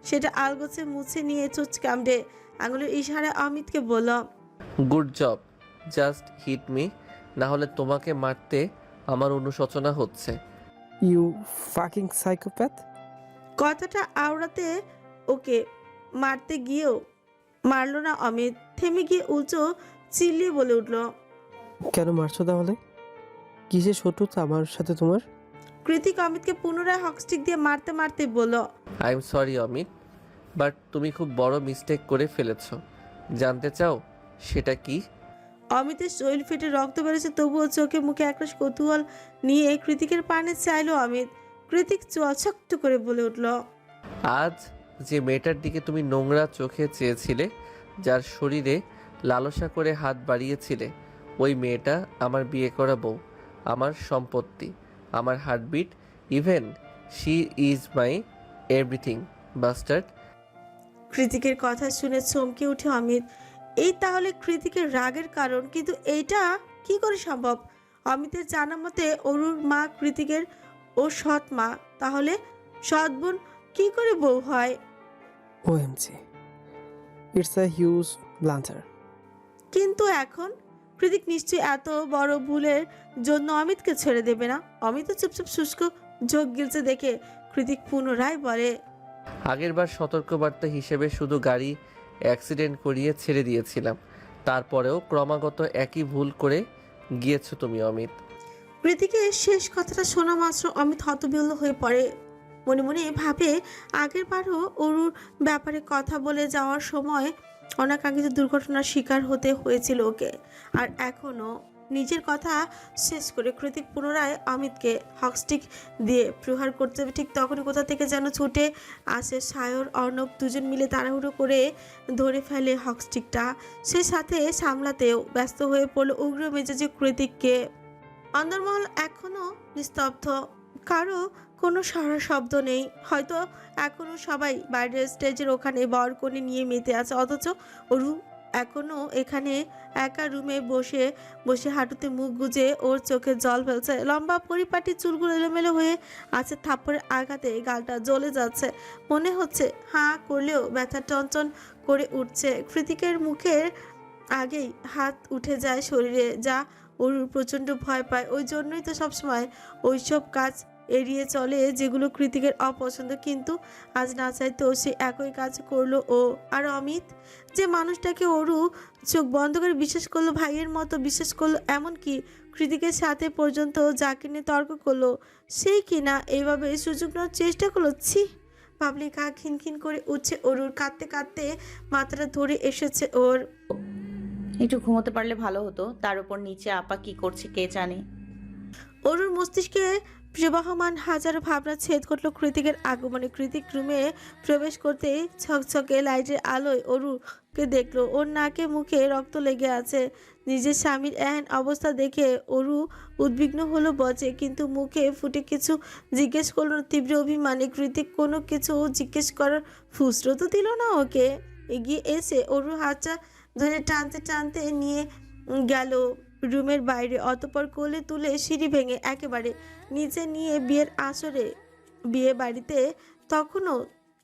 সেটা আলগোছে মুছে নিয়ে চোঁচ কামড়ে আঙুলের ইশারায় অমিতকে বলল, good job, just hit me, না হলে তোমাকে মারতে আমার অনুশোচনা হচ্ছে। You fucking psychopath. কথাটা আওড়াতে ওকে মারতে গিয়েও মারল না অমিত। থেমে গিয়ে উঁচু চিল্লিয়ে বলে উঠল, কেন মারছো তাহলে? কিসের শত্রুতা আমার সাথে তোমার? কৃতিক অমিতকে পুনরায় হকস্টিক দিয়ে মারতে মারতে বলল, I am sorry Amit, but তুমি খুব বড় মিস্টেক করে ফেলেছ। জানতে চাও সেটা কি? অমিতের শরীর ফেটে রক্ত বেরোচ্ছে, তবুও চোখে মুখে একরাশ কৌতূহল নিয়ে কৃতিকের পানে চাইলো অমিত। কৃতিক চোয়াছক্ত করে বলে উঠল, আজ যে মেয়েটার দিকে তুমি নোংরা চোখে চেয়েছিলে, যার শরীরে লালসা করে হাত বাড়িয়েছিলে, ওই মেয়েটা আমার বিয়ে করা বউ, আমার সম্পত্তি, আমার heartbeat, even she is my everything bastard. কৃতিকের কথা শুনে চমকে উঠে অমিত। এই তাহলে কৃতিকের রাগের কারণ, কিন্তু এইটা কি করে সম্ভব? অমিতের জানা মতে অরুর মা কৃতিকের ও সৎ মা, তাহলে সৎ বোন কি করে বউ হয়? OMG, it's a huge blunder. কিন্তু এখন কৃতিক নিশ্চয়ই এত বড় ভুলের জন্য অমিতকে ছেড়ে দেবে না। অমিত চুপচাপ শুষ্ক যোগ গিলছে দেখে কৃতিক পুনরায় বলে, আগেরবার সতর্কবার্তা হিসেবে শুধু গাড়ি অ্যাক্সিডেন্ট করিয়ে ছেড়ে দিয়েছিলাম, তারপরেও ক্রমাগত একই ভুল করে গিয়েছো তুমি অমিত। কৃতিকের শেষ কথাটা শোনা মাত্র অমিত হতবিহ্বল হয়ে পড়ে। মনে মনে ভাবে, আগের বারও অরুর ব্যাপারে কথা বলে যাওয়ার সময় অনাকাঙ্ক্ষিত দুর্ঘটনার শিকার হতে হয়েছিল ওকে। আর এখনও নিজের কথা শেষ করে কৃতিক পুনরায় অমিতকে হকস্টিক দিয়ে প্রহার করতে হবে। ঠিক তখনই কোথা থেকে যেন ছুটে আসে সায়র অর্ণব, দুজন মিলে তাড়াহুড়ো করে ধরে ফেলে হকস্টিকটা। সে সাথে সামলাতেও ব্যস্ত হয়ে পড়লো উগ্র মেজাজে কৃতিককে। অন্দরমহল এখনো নিস্তব্ধ, কারো কোনো সারা শব্দ নেই। হয়তো এখনো সবাই বাইরের স্টেজের ওখানে বরকনে নিয়ে মেতে আছে, অথচ অরু এখনো এখানে একা রুমে বসে বসে হাঁটুতে মুখ গুজে ওর চোখে জল ফেলছে। লম্বা পরিপাটি চুলগুলো এলোমেলো হয়ে আছে, থাপ্পড়ের আঘাতে গালটা জ্বলে যাচ্ছে। মনে হচ্ছে হাঁ করলেও ব্যথা টনটন করে উঠছে। কৃতিকের মুখের আগেই হাত উঠে যায় শরীরে, যা অরুর প্রচণ্ড ভয় পায়। ওই জন্যই তো সবসময় ওইসব কাজ এড়িয়ে চলে যেগুলো কৃতিকের অপছন্দ। কিন্তু আজ না চাইতেও সে একই কাজ করলো ও। আর অমিত, যে মানুষটাকে অরু চোখ বন্ধ করে বিশ্বাস করলো, ভাইয়ের মতো বিশ্বাস করলো, এমনকি কৃতিকের সাথে পর্যন্ত যাকে নিয়ে তর্ক করলো, সেই কিনা এইভাবে সুযোগ নেওয়ার চেষ্টা করলো। ছি, ভাবলে গা খিনখিন করে উঠছে অরুর। কাঁদতে কাঁদতে মাথাটা ধরে এসেছে ওর। একটু ঘুমোতে পারলে ভালো হতো, তার উপর নিচে আপা কি করছে কে জানে। অরুর মস্তিষ্কে প্রবাহমান হাজারো ভাবনা ছেদ করলো কৃতিকের আগমনে। কৃতিক রুমে প্রবেশ করতে ছকছকে লাইটের আলোয় অরুকে দেখলো। ওর নাকে মুখে রক্ত লেগে আছে। নিজের স্বামীর এহেন অবস্থা দেখে অরু উদ্বিগ্ন হলো বচে, কিন্তু মুখে ফুটে কিছু জিজ্ঞেস করলো না। তীব্র অভিমানে কৃতিক কোনো কিছু জিজ্ঞেস করার ফুসরত দিল না ওকে। এগিয়ে এসে অরু হাতটা ধরে টানতে টানতে নিয়ে গেল রুমের বাইরে, অতঃপর কোলে তুলে সিঁড়ি ভেঙে একেবারে নিচে নিয়ে বিয়ে বাড়িতে তখনও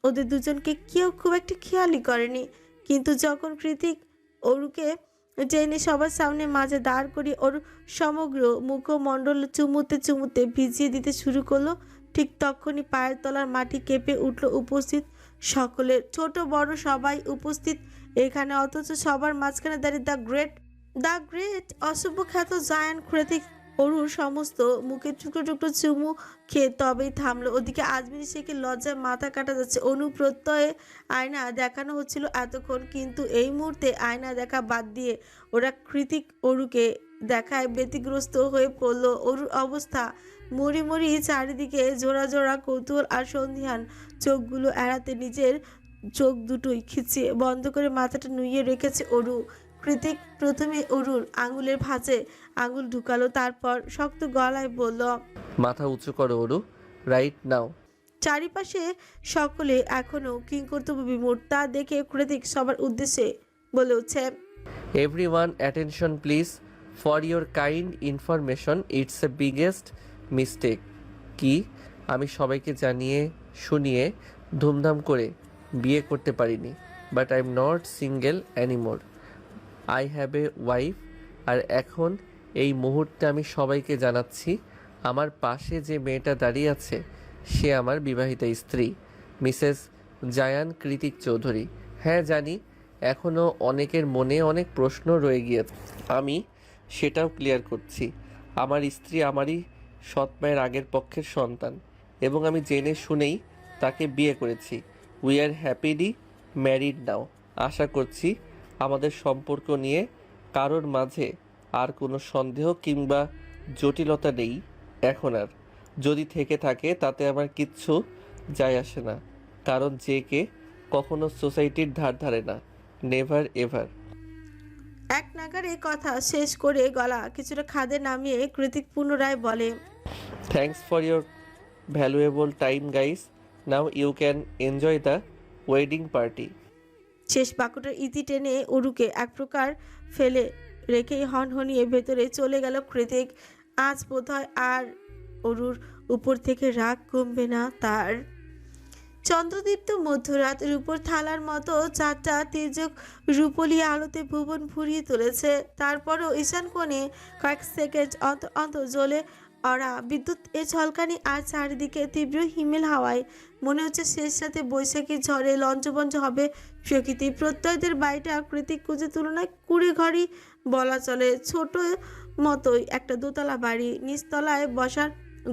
ওদের দুজনকে কেউ খুব একটা খেয়ালই করেনি। কিন্তু যখন কৃতিক অরুকে টেনে সবার সামনে মাঝে দাঁড় করিয়ে ওর সমগ্র মুখমণ্ডল চুমুতে চুমুতে ভিজিয়ে দিতে শুরু করলো, ঠিক তখনই পায়ের তলার মাটি কেঁপে উঠল উপস্থিত সকলের। ছোট বড় সবাই উপস্থিত এখানে, অথচ সবার মাঝখানে দাঁড়িয়ে দ্য গ্রেট অসভ্যখ্যাত জায়ান্ট কৃতিক অরুর সমস্ত মুখে টুকরো টুকরো চুমু খেয়ে তবেই থামলো। ওদিকে আজমির শেখের লজ্জায় মাথা কাটা যাচ্ছে। অনুপ্রত্যয়ে আয়না দেখানো হচ্ছিল এতক্ষণ, কিন্তু এই মুহূর্তে আয়না দেখা বাদ দিয়ে ওরা কৃতিক অরুকে দেখায় ব্যতিগ্রস্ত হয়ে পড়লো। অরুর অবস্থা মরি মরি, চারিদিকে জোড়া জোড়া কৌতূহল আর সন্ধিহান চোখগুলো এড়াতে নিজের চোখ দুটোই খিচিয়ে বন্ধ করে মাথাটা নুইয়ে রেখেছে অরু। কৃতিক প্রথমে অরুর আঙুলের ভাঁজে আঙুল ঢুকালো, তারপর শক্ত গলায় বলল, মাথা উঁচু করো অরু, রাইট নাও। চারিপাশে সকলে এখনো কিংকর্তব্য বিমূঢ়। তা দেখে কৃতিক সবার উদ্দেশ্যে বলে উঠছে, everyone attention please, for your kind information, it's a biggest mistake. কি আমি সবাইকে জানিয়ে শুনিয়ে ধুমধাম করে বিয়ে করতে পারিনি, but I am not single anymore, I have a wife. আর এখন এই মুহূর্তে আমি সবাইকে জানাচ্ছি, আমার পাশে যে মেয়েটা দাঁড়িয়ে আছে সে আমার বিবাহিতা স্ত্রী, মিসেস জায়ান কৃতিক চৌধুরী। হ্যাঁ জানি এখনও অনেকের মনে অনেক প্রশ্ন রয়ে গিয়েছে, আমি সেটাও ক্লিয়ার করছি। আমার স্ত্রী আমারই সৎ মায়ের আগের পক্ষের সন্তান এবং আমি জেনে শুনেই তাকে বিয়ে করেছি। উই আর হ্যাপিলি ম্যারিড নাও। আশা করছি আমাদের সম্পর্ক নিয়ে কারোর মাঝে আর কোনো সন্দেহ কিংবা জটিলতা নেই এখন আর। যদি থেকে থাকে তাতে আমার কিচ্ছু যায় আসে না, কারণ যে কে কখনো সোসাইটির ধার ধারে না, নেভার এভার। এক নাগারে কথা শেষ করে গলা কিছুটা খাদে নামিয়ে কৃতিক পুনরায় বলে, thanks for your valuable time guys, now you can enjoy the wedding party. শেষ বাক্যটার ইতি টেনে অরুকে এক প্রকার ফেলে রেখেই হনহনিয়ে ভেতরে চলে গেল কৃতিক। আজ বোধহয় আর অরুর উপর থেকে রাগ কমবে না তার। চন্দ্রদীপ্ত মধ্যরাত রূপোর থালার মতো চারটা তেজক রূপলি আলোতে ভুবন ভরিয়ে তুলেছে। তারপরও ঈশান কোণে কয়েক সেকেন্ড অন্তর অন্তর জ্বলে ওরা বিদ্যুৎ এ ঝলকানি, আর চারিদিকে তীব্র হিমেল হাওয়ায় মনে হচ্ছে শেষ রাতে বৈশাখী ঝড়ে লঞ্চবঞ্চ হবে প্রকৃতি। প্রত্যয়দের বাড়িটা কৃতিক কুজের তুলনায় কুড়ে ঘরই বলা চলে। ছোট মতোই একটা দোতলা বাড়ি, নিচতলায় বসার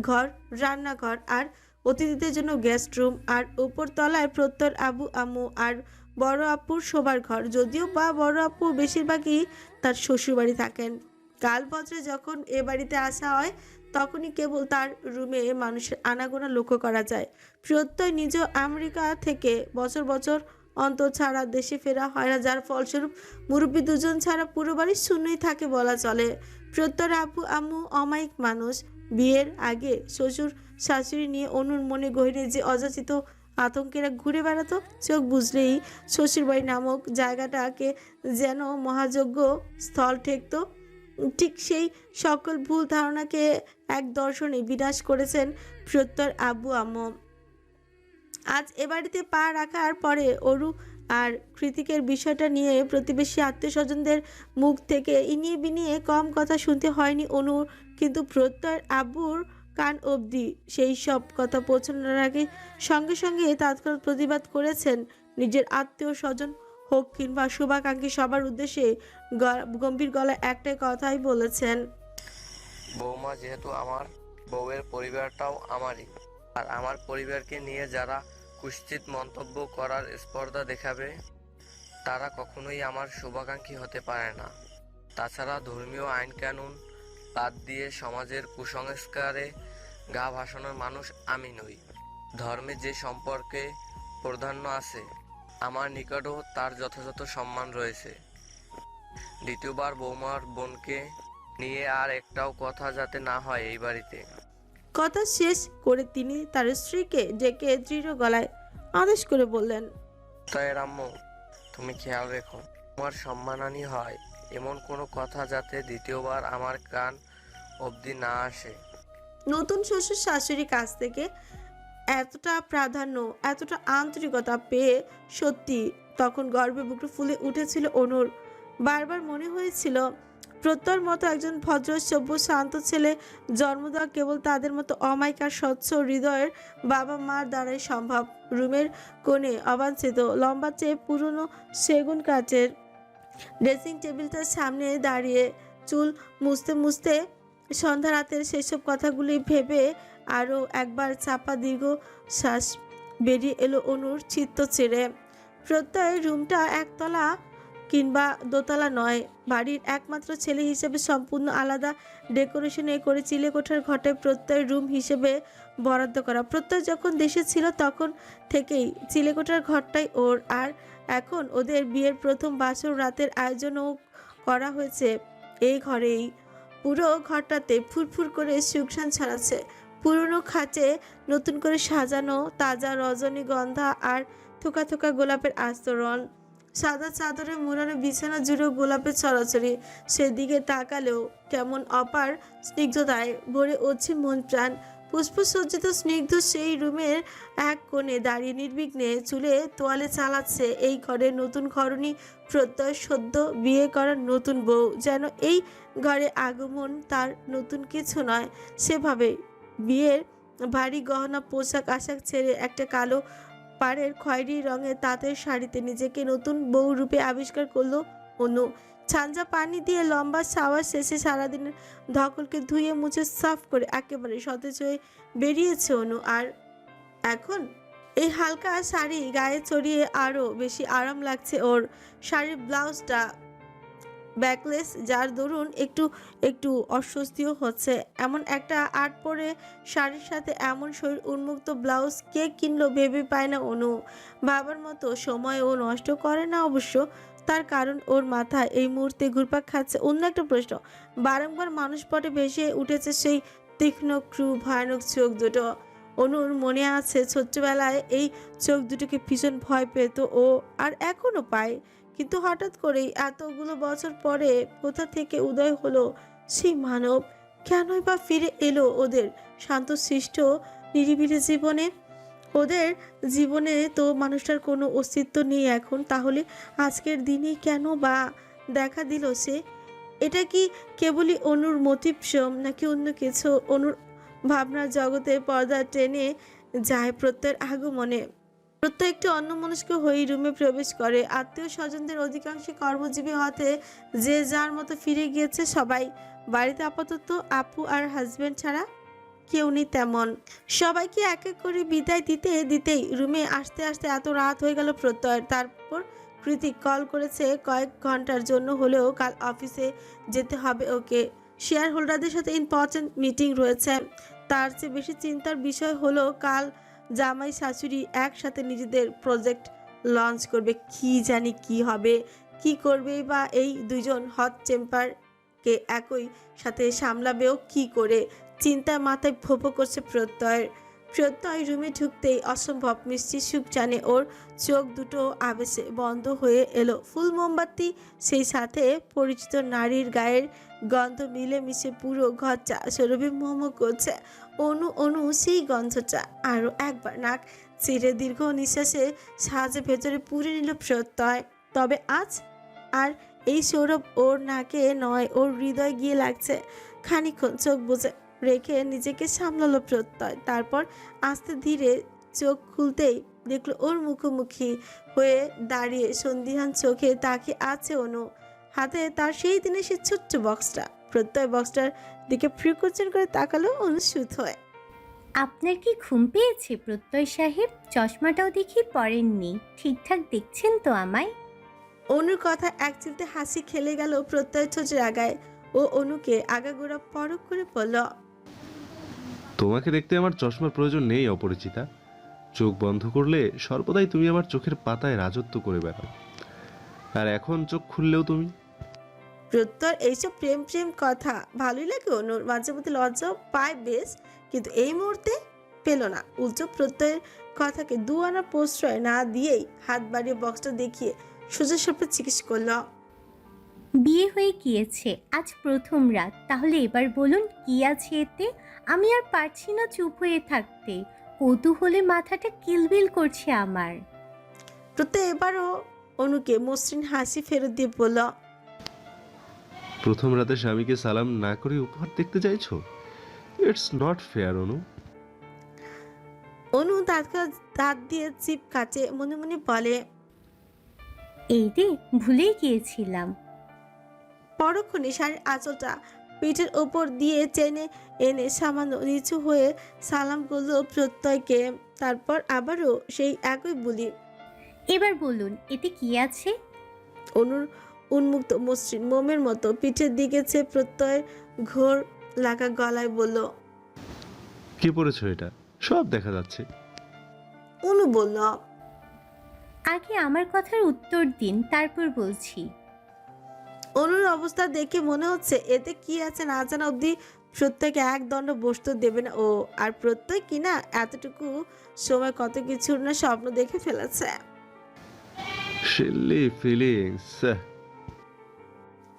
ঘর, রান্নাঘর আর অতিথিদের জন্য গেস্ট রুম, আর উপর তলায় প্রত্যয় আবু আম্মু আর বড় আপুর শোবার ঘর। যদিও বা বড় আপু বেশিরভাগই তার শ্বশুরবাড়ি থাকেন। কাল বছরে যখন এ বাড়িতে আসা হয় তখনই কেবল তার রুমে মানুষের আনাগোনা লক্ষ্য করা যায়। প্রত্যয় নিজেও আমেরিকা থেকে বছর বছর অন্তর ছাড়া দেশে ফেরা হয় না, যার ফলস্বরূপ মুরব্বী দুজন ছাড়া পুরো বাড়ি শূন্যই থাকে বলা চলে। প্রত্যয়ের আব্বু আম্মু অমায়িক মানুষ। বিয়ের আগে শ্বশুর শাশুড়ি নিয়ে অনুর মনে গহীনে যে অযাচিত আতঙ্কেরা ঘুরে বেড়াতো, চোখ বুঝলেই শ্বশুরবাড়ি নামক জায়গাটাকে যেন মহাযজ্ঞ স্থল ঠেকত। ঠিক সেই সকল ভুল ধারণাকে এক দর্শনে বিনাশ করেছেন প্রত্যয়ের আব্বু আম্মু। আজ এ বাড়িতে পা রাখার পরে অরু আর কৃতিকের বিষয়টা নিয়ে প্রতিবেশী আত্মীয় স্বজনদের মুখ থেকে ইনিয়ে বিনিয়ে কম কথা শুনতে হয়নি অনুর, কিন্তু প্রত্যয়ের আব্বুর কান অবধি সেই সব কথা পৌঁছানোর আগে সঙ্গে সঙ্গে তৎক্ষণাৎ প্রতিবাদ করেছেন। নিজের আত্মীয় স্বজন হোক কিংবা শুভাকাঙ্ক্ষী সবার উদ্দেশ্যে গম্ভীর গলায় একটাই কথাই বলেছেন, বৌমা, যেহেতু আমার বউয়ের পরিবারটাও আমারই, আর আমার পরিবারকে নিয়ে যারা কুৎসিত মন্তব্য করার স্পর্ধা দেখাবে তারা কখনোই আমার শুভাকাঙ্ক্ষী হতে পারে না। তাছাড়া ধর্মীয় আইন কানুন বাদ দিয়ে সমাজের কুসংস্কারে গা ভাসানোর মানুষ আমি নই। ধর্মে যে সম্পর্কে প্রাধান্য আছে আমার নিকটও তার যথাযথ সম্মান রয়েছে। দ্বিতীয়বার বৌমার বোনকে নিয়ে আর একটাও কথা যাতে না হয় এই বাড়িতে। কথা শেষ করে তিনি তার স্ত্রীকে ডেকে দৃঢ় গলায় আদেশ করে বললেন, তাই আম্মু, তুমি খেয়াল রেখো তোমার সম্মানহানি হয় এমন কোনো কথা যাতে দ্বিতীয়বার আমার কান অবধি না আসে। নতুন শ্বশুর শাশুড়ির কাছ থেকে এতটা প্রাধান্য, এতটা আন্তরিকতা পেয়ে সত্যি তখন গর্বে বুকটা ফুলে উঠেছিল অনুর। বারবার মনে হয়েছিল প্রত্যয়ের মতো একজন ভদ্র সভ্য শান্ত ছেলে জন্ম দেওয়া কেবল তাদের মতো অমায়িক স্বচ্ছ হৃদয়ের বাবা মার দ্বারাই সম্ভব। রুমের কোণে অবাঞ্ছিত লম্বা চেয়ে পুরনো সেগুন কাঠের ড্রেসিং টেবিলটার সামনে দাঁড়িয়ে চুল মুছতে মুছতে সন্ধ্যা রাতের সেসব কথাগুলি ভেবে আরও একবার চাপা দীর্ঘ শ্বাস বেরিয়ে এলো অনুর চিত্ত ছেড়ে। প্রত্যয়ের রুমটা একতলা কিংবা দোতলা নয়, বাড়ির একমাত্র ছেলে হিসেবে সম্পূর্ণ আলাদা ডেকোরেশনে করে চিলেকোঠার ঘটে প্রত্যয়ের রুম হিসেবে বরাদ্দ করা। প্রত্যয় যখন দেশে ছিল তখন থেকেই চিলেকোঠার ঘরটাই ওর, আর এখন ওদের বিয়ের প্রথম বাসর রাতের আয়োজনও করা হয়েছে এই ঘরেই। পুরো ঘরটাতে ফুরফুর করে সুঘ্রাণ ছড়াচ্ছে। পুরনো খাটে নতুন করে সাজানো তাজা রজনীগন্ধা আর থোকা থোকা গোলাপের আস্তরণ। সাদা চাদরে মুড়ানো বিছানা জুড়েও গোলাপের ছড়াছড়ি। সেদিকে তাকালেও কেমন অপার স্নিগ্ধতায় ভরে উঠছে মন প্রাণ। পুষ্পসজ্জিত স্নিগ্ধ সেই রুমের এক কোণে দাঁড়িয়ে নির্বিঘ্নে চুলে তোয়ালে চালাচ্ছে এই ঘরের নতুন ঘরণী প্রত্যয়, সদ্য বিয়ে করার নতুন বউ। যেন এই ঘরে আগমন তার নতুন কিছু নয়। সেভাবে বিয়ের ভারী গহনা পোশাক আশাক ছেড়ে একটা কালো পাড়ের খয়েরি রঙের তাঁতের শাড়িতে নিজেকে নতুন বউ রূপে আবিষ্কার করলো অনু। ছাঞ্জা পানি দিয়ে লম্বা শাওয়ার শেষে সারাদিনের ধকলকে ধুয়ে মুছে সাফ করে একেবারে সতেজ হয়ে বেরিয়েছে অনু। আর এখন এই হালকা শাড়ি গায়ে চড়িয়ে আরও বেশি আরাম লাগছে ওর। শাড়ির ব্লাউজটা ব্যাকলেস, যার দরুন একটু একটু অস্বস্তিও হচ্ছে। এমন একটা আট পরে শাড়ির সাথে এমন শরীর উন্মুক্ত ব্লাউজ কে কিনলো ভেবে পায় না অনু। বাবার মতো সময় ও নষ্ট করে না অবশ্য, তার কারণ ওর মাথায় এই মুহূর্তে ঘুরপাক খাচ্ছে অন্য একটা প্রশ্ন। বারংবার মানুষ পটে ভেসে উঠেছে সেই তীক্ষ্ণ ক্রু ভয়ানক চোখ দুটো। অনুর মনে আছে ছোট্টবেলায় এই চোখ দুটোকে ভীষণ ভয় পেত ও, আর এখনো পায়। কিন্তু হঠাৎ করেই এতগুলো বছর পরে কোথা থেকে উদয় হলো সেই মানব? কেনই বা ফিরে এলো ওদের শান্তশিষ্ট নিরিবিলি জীবনে? ওদের জীবনে তো মানুষটার কোনো অস্তিত্ব নেই এখন। তাহলে আজকের দিনে কেন বা দেখা দিল সে? এটা কি কেবলই অনুর মোটিভসম নাকি অন্য কিছু? অনুর ভাবনার জগতে পর্দা টেনে যায় প্রত্যয়ের আগমনে। প্রত্যয় একটু অন্যমনস্ক হয়ে রুমে প্রবেশ করে। আত্মীয় স্বজনদের অধিকাংশ কর্মজীবী হতে যে যার মতো ফিরে গিয়েছে সবাই। বাড়িতে আপাতত আপু আর হাজবেন্ড ছাড়া কেউ নেই তেমন। সবাইকে এক এক করে বিদায় দিতে দিতেই রুমে আসতে আসতে এত রাত হয়ে গেল প্রত্যয়ের। তারপর কৃতিক কল করেছে কয়েক ঘন্টার জন্য হলেও কাল অফিসে যেতে হবে ওকে। শেয়ার হোল্ডারদের সাথে ইম্পর্টেন্ট মিটিং রয়েছে। তার চেয়ে বেশি চিন্তার বিষয় হলো কাল জামাই শাশুড়ি একসাথে নিজেদের প্রজেক্ট লঞ্চ করবে। কি জানি কি হবে, কি করবে বা এই দুজন হট টেম্পারকে একই সাথে সামলাবেও কি করে? চিন্তায় মাথায় ভোপো করছে প্রত্যয় রুমে ঢুকতেই অসম্ভব মিষ্টি সুখ জানে ওর। চোখ দুটো আবেশে বন্ধ হয়ে এলো। ফুল মোমবাতি, সেই সাথে পরিচিত নারীর গায়ের গন্ধ মিলে মিশে পুরো ঘরটা সরবে মোমো করছে। অনু সেই গন্ধটা আরও একবার নাক চিরে দীর্ঘ নিঃশ্বাসে সাহায্যে ভেতরে পুরে নিল প্রত্যয়। তবে আজ আর এই সৌরভ ওর নাকে নয়, ওর হৃদয় গিয়ে লাগছে। খানিকক্ষণ চোখ বুজে রেখে নিজেকে সামলালো প্রত্যয়। তারপর আস্তে ধীরে চোখ খুলতেই দেখলো ওর মুখোমুখি হয়ে দাঁড়িয়ে সন্ধিহান চোখে তাকিয়ে আছে অনু। হাতে তার সেই দিনে সে ছোট্ট বক্সটা। প্রত্যয় বক্সটার দিকে ফ্রিকোয়েশন করে তাকালো অনুসূত হয়ে। আপনার কি ঘুম পেয়েছে প্রত্যয় সাহেব? চশমাটাও দেখি পরেননি। ঠিকঠাক দেখছেন তো আমায়? অনুর কথা এক চিলতে হাসি খেলে গেল প্রত্যয় ছোটের আগায়। ও অনুকে আগাগোড়া পরখ করে বলল, তোমাকে দেখতে আমার চশমার প্রয়োজন নেই অপরিচিতা। চোখ বন্ধ করলে সর্বদাই তুমি আমার চোখের পাতায় রাজত্ব করে বেড়াও, আর এখন চোখ খুললেও তুমি। প্রত্যয় এইসব প্রেম প্রেম কথা ভালোই লাগে অনুর, মাঝে মধ্যে লজ্জাও পায় বেশ, কিন্তু এই মুহূর্তে পেল না। উল্টো প্রত্যয়ের কথাকে দুয়ানা প্রশ্রয় না দিয়েই হাত বাড়িয়ে বক্সটা দেখিয়ে সোজা সরপে জিজ্ঞেস করল, বিয়ে হয়ে গিয়েছে, আজ প্রথম রাত। তাহলে এবার বলুন কি আছে এতে? আমি আর পারছি না চুপ হয়ে থাকতে। কৌতূহলে মাথাটা কিলবিল করছে আমার। প্রত্যয় এবারও অনুকে মসৃণ হাসি ফেরত দিয়ে বলল, প্রথম রাতে স্বামীকে সালাম না করে উপহার দেখতে চাইছো? ইটস নট ফেয়ার অনু। অনু দাঁত দিয়ে চিপ কাটে, মনে মনে বলে, এই রে, ভুলেই গিয়েছিলাম। পরক্ষণে শাড়ির আঁচলটা পিঠের ওপর দিয়ে টেনে এনে সামান্য নিচু হয়ে সালাম করল প্রত্যয়কে। তারপর আবারও সেই একই বলি। এবার বলুন এতে কি আছে? অনুর উন্মুক্ত মসৃণ মোমের মতো পিঠের দিকে চেয়ে প্রত্যয় ঘোর লাগা গলায় বলল, কি পরেছো এটা? সব দেখা যাচ্ছে। অনু বলল, আগে আমার কথার উত্তর দিন, তারপর বলছি। অনুর অবস্থা দেখে মনে হচ্ছে এতে কি আছে না জানা অবধি প্রত্যয়কে এক দণ্ড বসতে দেবে না ও। আর প্রত্যয় কিনা এতটুকু সময় কত কিছুর না স্বপ্ন দেখে ফেলেছে। Silly feelings.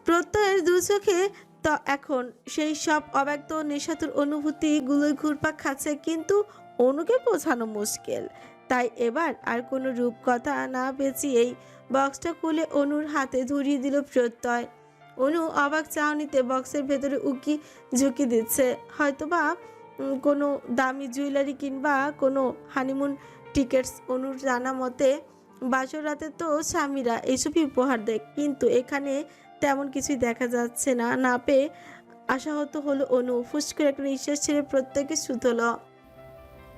প্রত্যয়ের দু চোখে তো এখন সেই সব অব্যক্ত নেশাতুর অনুভূতি গুলোই ঘুরপাক খাচ্ছে, কিন্তু অনুকে বোঝানো মুশকিল। তাই এবার আর কোনো রূপকথা না পেঁচিয়েই বক্সটা খুলে অনুর হাতে ধরিয়ে দিল প্রত্যয়। অনু অবাক চাহনিতে বক্সের ভেতরে উকি ঝুঁকি দিচ্ছে। হয়তোবা কোনো দামি জুয়েলারি কিংবা কোনো হানিমুন টিকেটস। অনুর জানা মতে বাসর রাতে তো স্বামীরা এসবই উপহার দেয়, কিন্তু এখানে তেমন কিছুই দেখা যাচ্ছে না। না পেয়ে আশাহত হলো অনু। ফুস করে একটা নিঃশ্বাস ছেড়ে প্রত্যয়কে শুধল।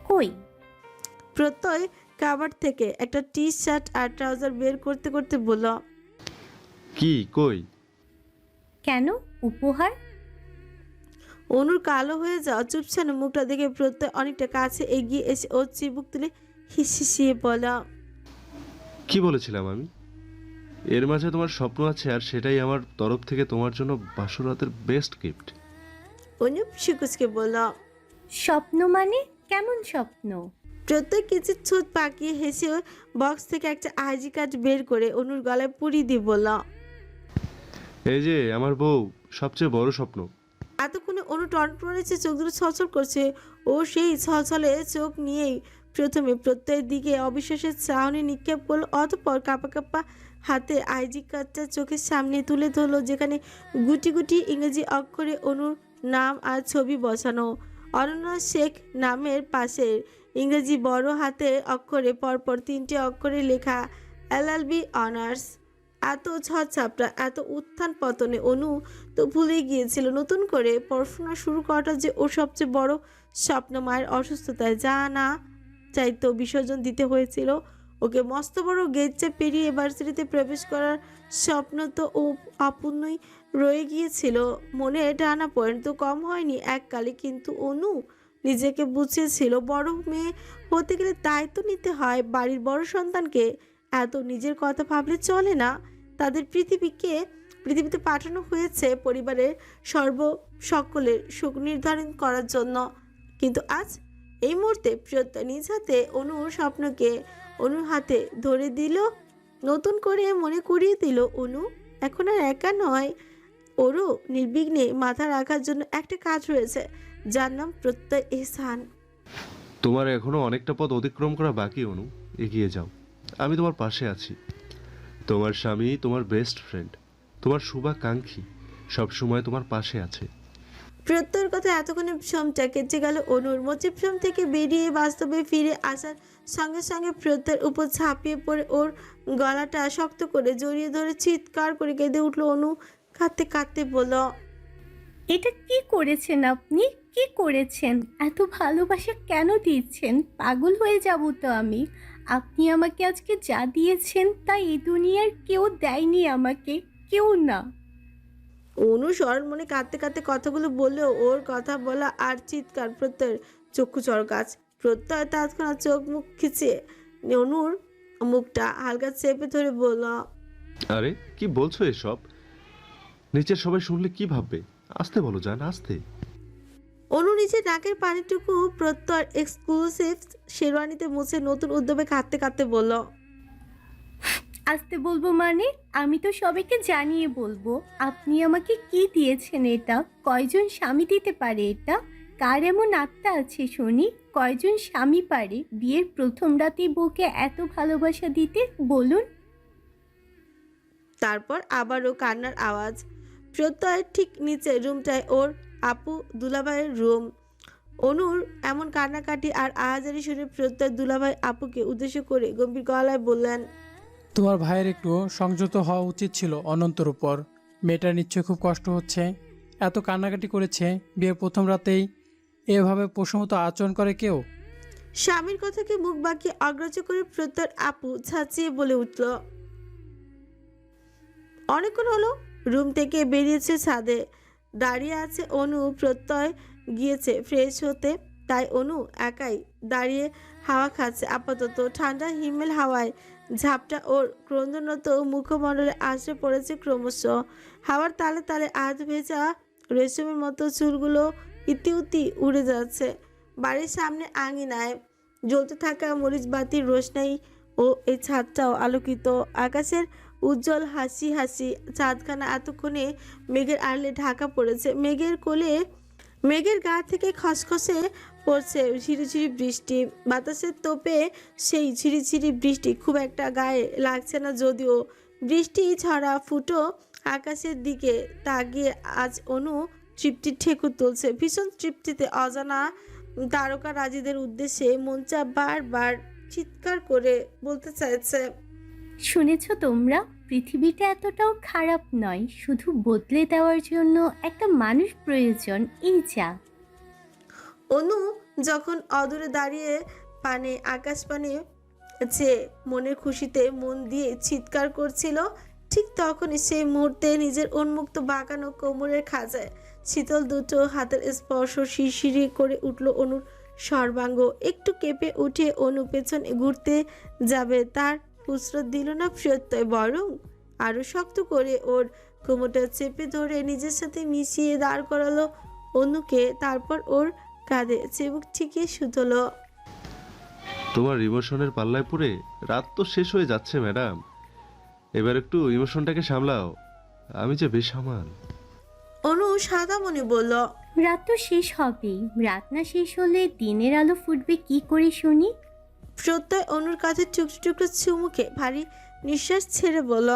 কই? প্রত্যয় কাভার থেকে একটা টি শার্ট আর ট্রাউজার বের করতে করতে বলল, কি কই? কেন উপহার? অনুর কালো হয়ে যাওয়া চুপছানো মুখটা দেখে প্রত্যয় অনেকটা কাছে এগিয়ে এসে ওর চিবুক তুলে হিসিয়ে বলল, কি বলেছিলাম আমি? এর মাঝে তোমার স্বপ্ন আছে, আর সেটাই আমার তরফ থেকে তোমার জন্য বাসরাতের বেস্ট গিফট। অনু শিকুচকে বলল, স্বপ্ন মানে কেমন স্বপ্ন? প্রত্যেক কিছু ছুট পাকিয়ে হেসে বক্স থেকে একটা আইডি কার্ড বের করে অনুর গলায় পুরি দিয়ে বলল, এই যে আমার বউ, সবচেয়ে বড় স্বপ্ন। এতক্ষণে অনু টনটনেছে, চোখ দুটো ছলছল করছে। ও সেই ছলছলে চোখ নিয়েই প্রথমে প্রত্যয়ের দিকে অবিশ্বাসের চাহনি নিক্ষেপ করলো, অতঃপর কাঁপা কাঁপা হাতে আইডি কার্ডটা চোখের সামনে তুলে ধরলো, যেখানে গুটি গুটি ইংরেজি অক্ষরে অনুর নাম আর ছবি বসানো। অনন্যা শেখ নামের পাশে ইংরেজি বড় হাতে অক্ষরে পরপর 3টে অক্ষরে লেখা LLB অনার্স। এত ঝড়ঝাপটা, এত উত্থান পতনে অনু তো ভুলে গিয়েছিল নতুন করে পড়াশোনা শুরু করাটা যে ওর সবচেয়ে বড় স্বপ্ন। মায়ের অসুস্থতায় যা না চাইতো বিসর্জন দিতে হয়েছিল ওকে। মস্ত বড় গেটটা পেরিয়ে ভার্সিটিতে প্রবেশ করার স্বপ্ন তো ও অপূর্ণই রয়ে গিয়েছিল মনে। টানা পয়েন্ট তো কম হয়নি এককালে, কিন্তু অনু নিজেকে বুঝিয়েছিল বড় মেয়ে হতে গেলে দায়িত্ব নিতে হয় বাড়ির বড় সন্তানকে। এত নিজের কথা ভাবলে চলে না। তাদের পৃথিবীতে পাঠানো হয়েছে পরিবারের সকলের সুখ নির্ধারণ করার জন্য। কিন্তু আজ এই মুহূর্তে প্রত্যয় নিজ হাতে অনুর স্বপ্নকে অনুর হাতে ধরে দিল, নতুন করে মনে করিয়ে দিল অনু এখন আর একা নয়। ওরও নির্বিঘ্নে মাথা রাখার জন্য একটা কাজ রয়েছে, যার নাম প্রত্যয় এহসান। তোমার এখনো অনেকটা পথ অতিক্রম করা বাকি অনু, এগিয়ে যাও। আমি তোমার পাশে আছি। তোমার স্বামী, তোমার বেস্ট ফ্রেন্ড, তোমার শুভাকাঙ্ক্ষী সবসময় তোমার পাশে আছে। প্রত্যয়ের কথা এতক্ষণে ভ্রমটা কেটে গেল অনুর। ভ্রম থেকে বেরিয়ে বাস্তবে ফিরে আসার সঙ্গে সঙ্গে প্রত্যয়ের উপর ঝাঁপিয়ে পড়ে ওর গলাটা শক্ত করে জড়িয়ে ধরে চিৎকার করে কেঁদে উঠল অনু। কাঁদতে কাঁদতে বলল, এটা কি করেছেন আপনি? কি করেছেন? এত ভালোবাসা কেন দিচ্ছেন? পাগল হয়ে যাব তো আমি। আপনি আমাকে আজকে যা দিয়েছেন তা এই দুনিয়ার কেউ দেয়নি আমাকে, কেউ না। অনু সরল মনে কাঁদতে কাঁদতে কথাগুলো বললেও ওর কথা বলা আর চিৎকার প্রত্যয়ের চক্ষু চড়কাচ। প্রত্যয় তৎক্ষণাৎ চোখ মুখ খিচিয়ে অনুর মুখটা হালকা চেপে ধরে বলল, আরে কি বলছো এসব? নিচের সবাই শুনলে কি ভাববে? আস্তে বলো জান, আস্তে। অনু নিজের নাকের পানিটুকু প্রত্যয় এক্সক্লুসিভ শেরওয়ানিতে মুছে নতুন উদ্যোগে কাঁদতে কাঁদতে বলল, আসতে বলবো মানে? আমি তো সবাইকে জানিয়ে বলবো আপনি আমাকে কি দিয়েছেন। এটা কয়জন স্বামী দিতে পারে? এটা কার এমন আত্মা আছে শুনি? কয়জন স্বামী পারে বিয়ের প্রথম রাতেই বউকে এত ভালোবাসা দিতে বলুন? তারপর আবারও কান্নার আওয়াজ। প্রত্যয়ের ঠিক নিচে রুমটায় ওর আপু দুলাভাইয়ের রুম। অনুর এমন কান্নাকাটি আর আহাজারি শুনে প্রত্যয় দুলাভাই আপুকে উদ্দেশ্য করে গম্ভীর গলায় বললেন, তোমার ভাইয়ের একটু সংযত হওয়া উচিত ছিল অনন্তর উপর। মেয়েটার নিশ্চয় খুব কষ্ট হচ্ছে, এত কান্নাকাটি করেছে। বিয়ের প্রথম রাতেই এভাবে প্রশমত আচরণ করে কেউ? স্বামীর কথাকে মুখ বাঁকিয়ে অগ্রাহ্য করে প্রত্যয়ের আপু ছাচিয়ে বলে উঠল। অনেকক্ষণ হলো রুম থেকে বেরিয়েছে, ছাদে দাঁড়িয়ে আছে অনু। প্রত্যয় গিয়েছে ফ্রেশ হতে, তাই অনু একাই দাঁড়িয়ে হাওয়া খাচ্ছে। আপাতত ঠান্ডা হিমেল হাওয়ায় ঝাপটা ওর ক্রন্দনত মুখমণ্ডলে আশ্রে পড়েছে ক্রমশ। হাওয়ার তালে তালে আধ ভেজা রেশমের মতো চুলগুলো ইতিউতি উড়ে যাচ্ছে। বাড়ির সামনে আঙিনায় জ্বলতে থাকা মরিচ বাতির রোশনাই ও এই ছাদটাও আলোকিত। আকাশের উজ্জ্বল হাসি হাসি চাঁদখানা এতক্ষণে মেঘের আড়লে ঢাকা পড়েছে। মেঘের গা থেকে খসখসে পড়ছে ঝিরিঝিরি বৃষ্টি। বাতাসের তোপে সেই ঝিরিঝিরি বৃষ্টি খুব একটা গায়ে লাগছে না, যদিও বৃষ্টি ছড়া ফুটো আকাশের দিকে তাকিয়ে আজ অনু তৃপ্তির ঠেকুর তুলছে। ভীষণ তৃপ্তিতে অজানা তারকা রাজিদের উদ্দেশ্যে মনচা বারবার চিৎকার করে বলতে চাইছে, শুনেছ তোমরা? পৃথিবীটা এতটাও খারাপ নয়, শুধু বদলে দেওয়ার জন্য একটা মানুষ প্রয়োজন, এই যা। অনু যখন অদূরে দাঁড়িয়ে আকাশ পানে যে মনের খুশিতে মন দিয়ে চিৎকার করছিল, ঠিক তখনই সেই মুহূর্তে নিজের উন্মুক্ত বাঁকানো কোমরের খাঁচায় শীতল দুটো হাতের স্পর্শ শিরশিরি করে উঠল অনুর সর্বাঙ্গ। একটু কেঁপে উঠে অনু পেছনে ঘুরতে যাবে, তার ফুসরত দিল না প্রত্যয়, বরং আরো শক্ত করে ওর কোমরটা চেপে ধরে নিজের সাথে মিশিয়ে দাঁড় করালো অনুকে। তারপর ওর কাঁধে চিবুক ঠিকিয়ে শুধলো। তোমার ইমোশনের পাল্লায় পড়ে রাত তো শেষ হয়ে যাচ্ছে ম্যাডাম, এবার একটু ইমোশনটাকে সামলাও, আমি যে বেসামাল। অনু সাদা মনে বলল, রাত তো শেষ হবেই, রাত না শেষ হলে দিনের আলো ফুটবে কি করে শুনি? প্রত্যয় অনুর কাছে টুকরো টুকরো চুমুকে ভারী নিঃশ্বাস ছেড়ে বলল,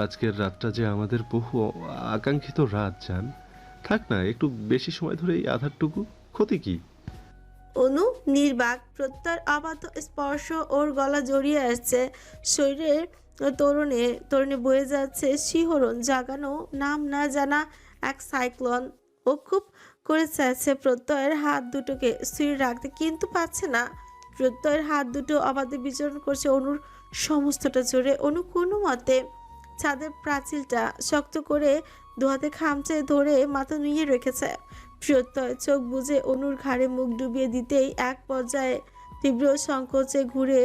আজকের রাতটা যে আমাদের বহু আকাঙ্ক্ষিত রাত, জান। থাক না, একটু বেশি সময় ধরে এই আধারটুকু, ক্ষতি কি? অনু নির্বাক। প্রত্যয়ের অবাধ্য স্পর্শ ওর গলা জড়িয়ে আসছে, শরীরের তরুণে বয়ে যাচ্ছে শিহরণ জাগানো নাম না জানা এক সাইক্লোন। ও খুব করে চাইছে প্রত্যয়ের হাত দুটোকে স্থির রাখতে, কিন্তু পাচ্ছে না। প্রত্যয়ের হাত দুটো অবাধে বিচরণ করছে অনুর সমস্তটা জুড়ে। অনু কোনো মতে ছাদের প্রাচীলটা শক্ত করে দুহাতে খামচে ধরে মাথা নুয়ে রেখেছে। প্রত্যয় চোখ বুজে অনুর ঘাড়ে মুখ ডুবিয়ে দিতেই এক পর্যায়ে তীব্র সংকোচে ঘুরে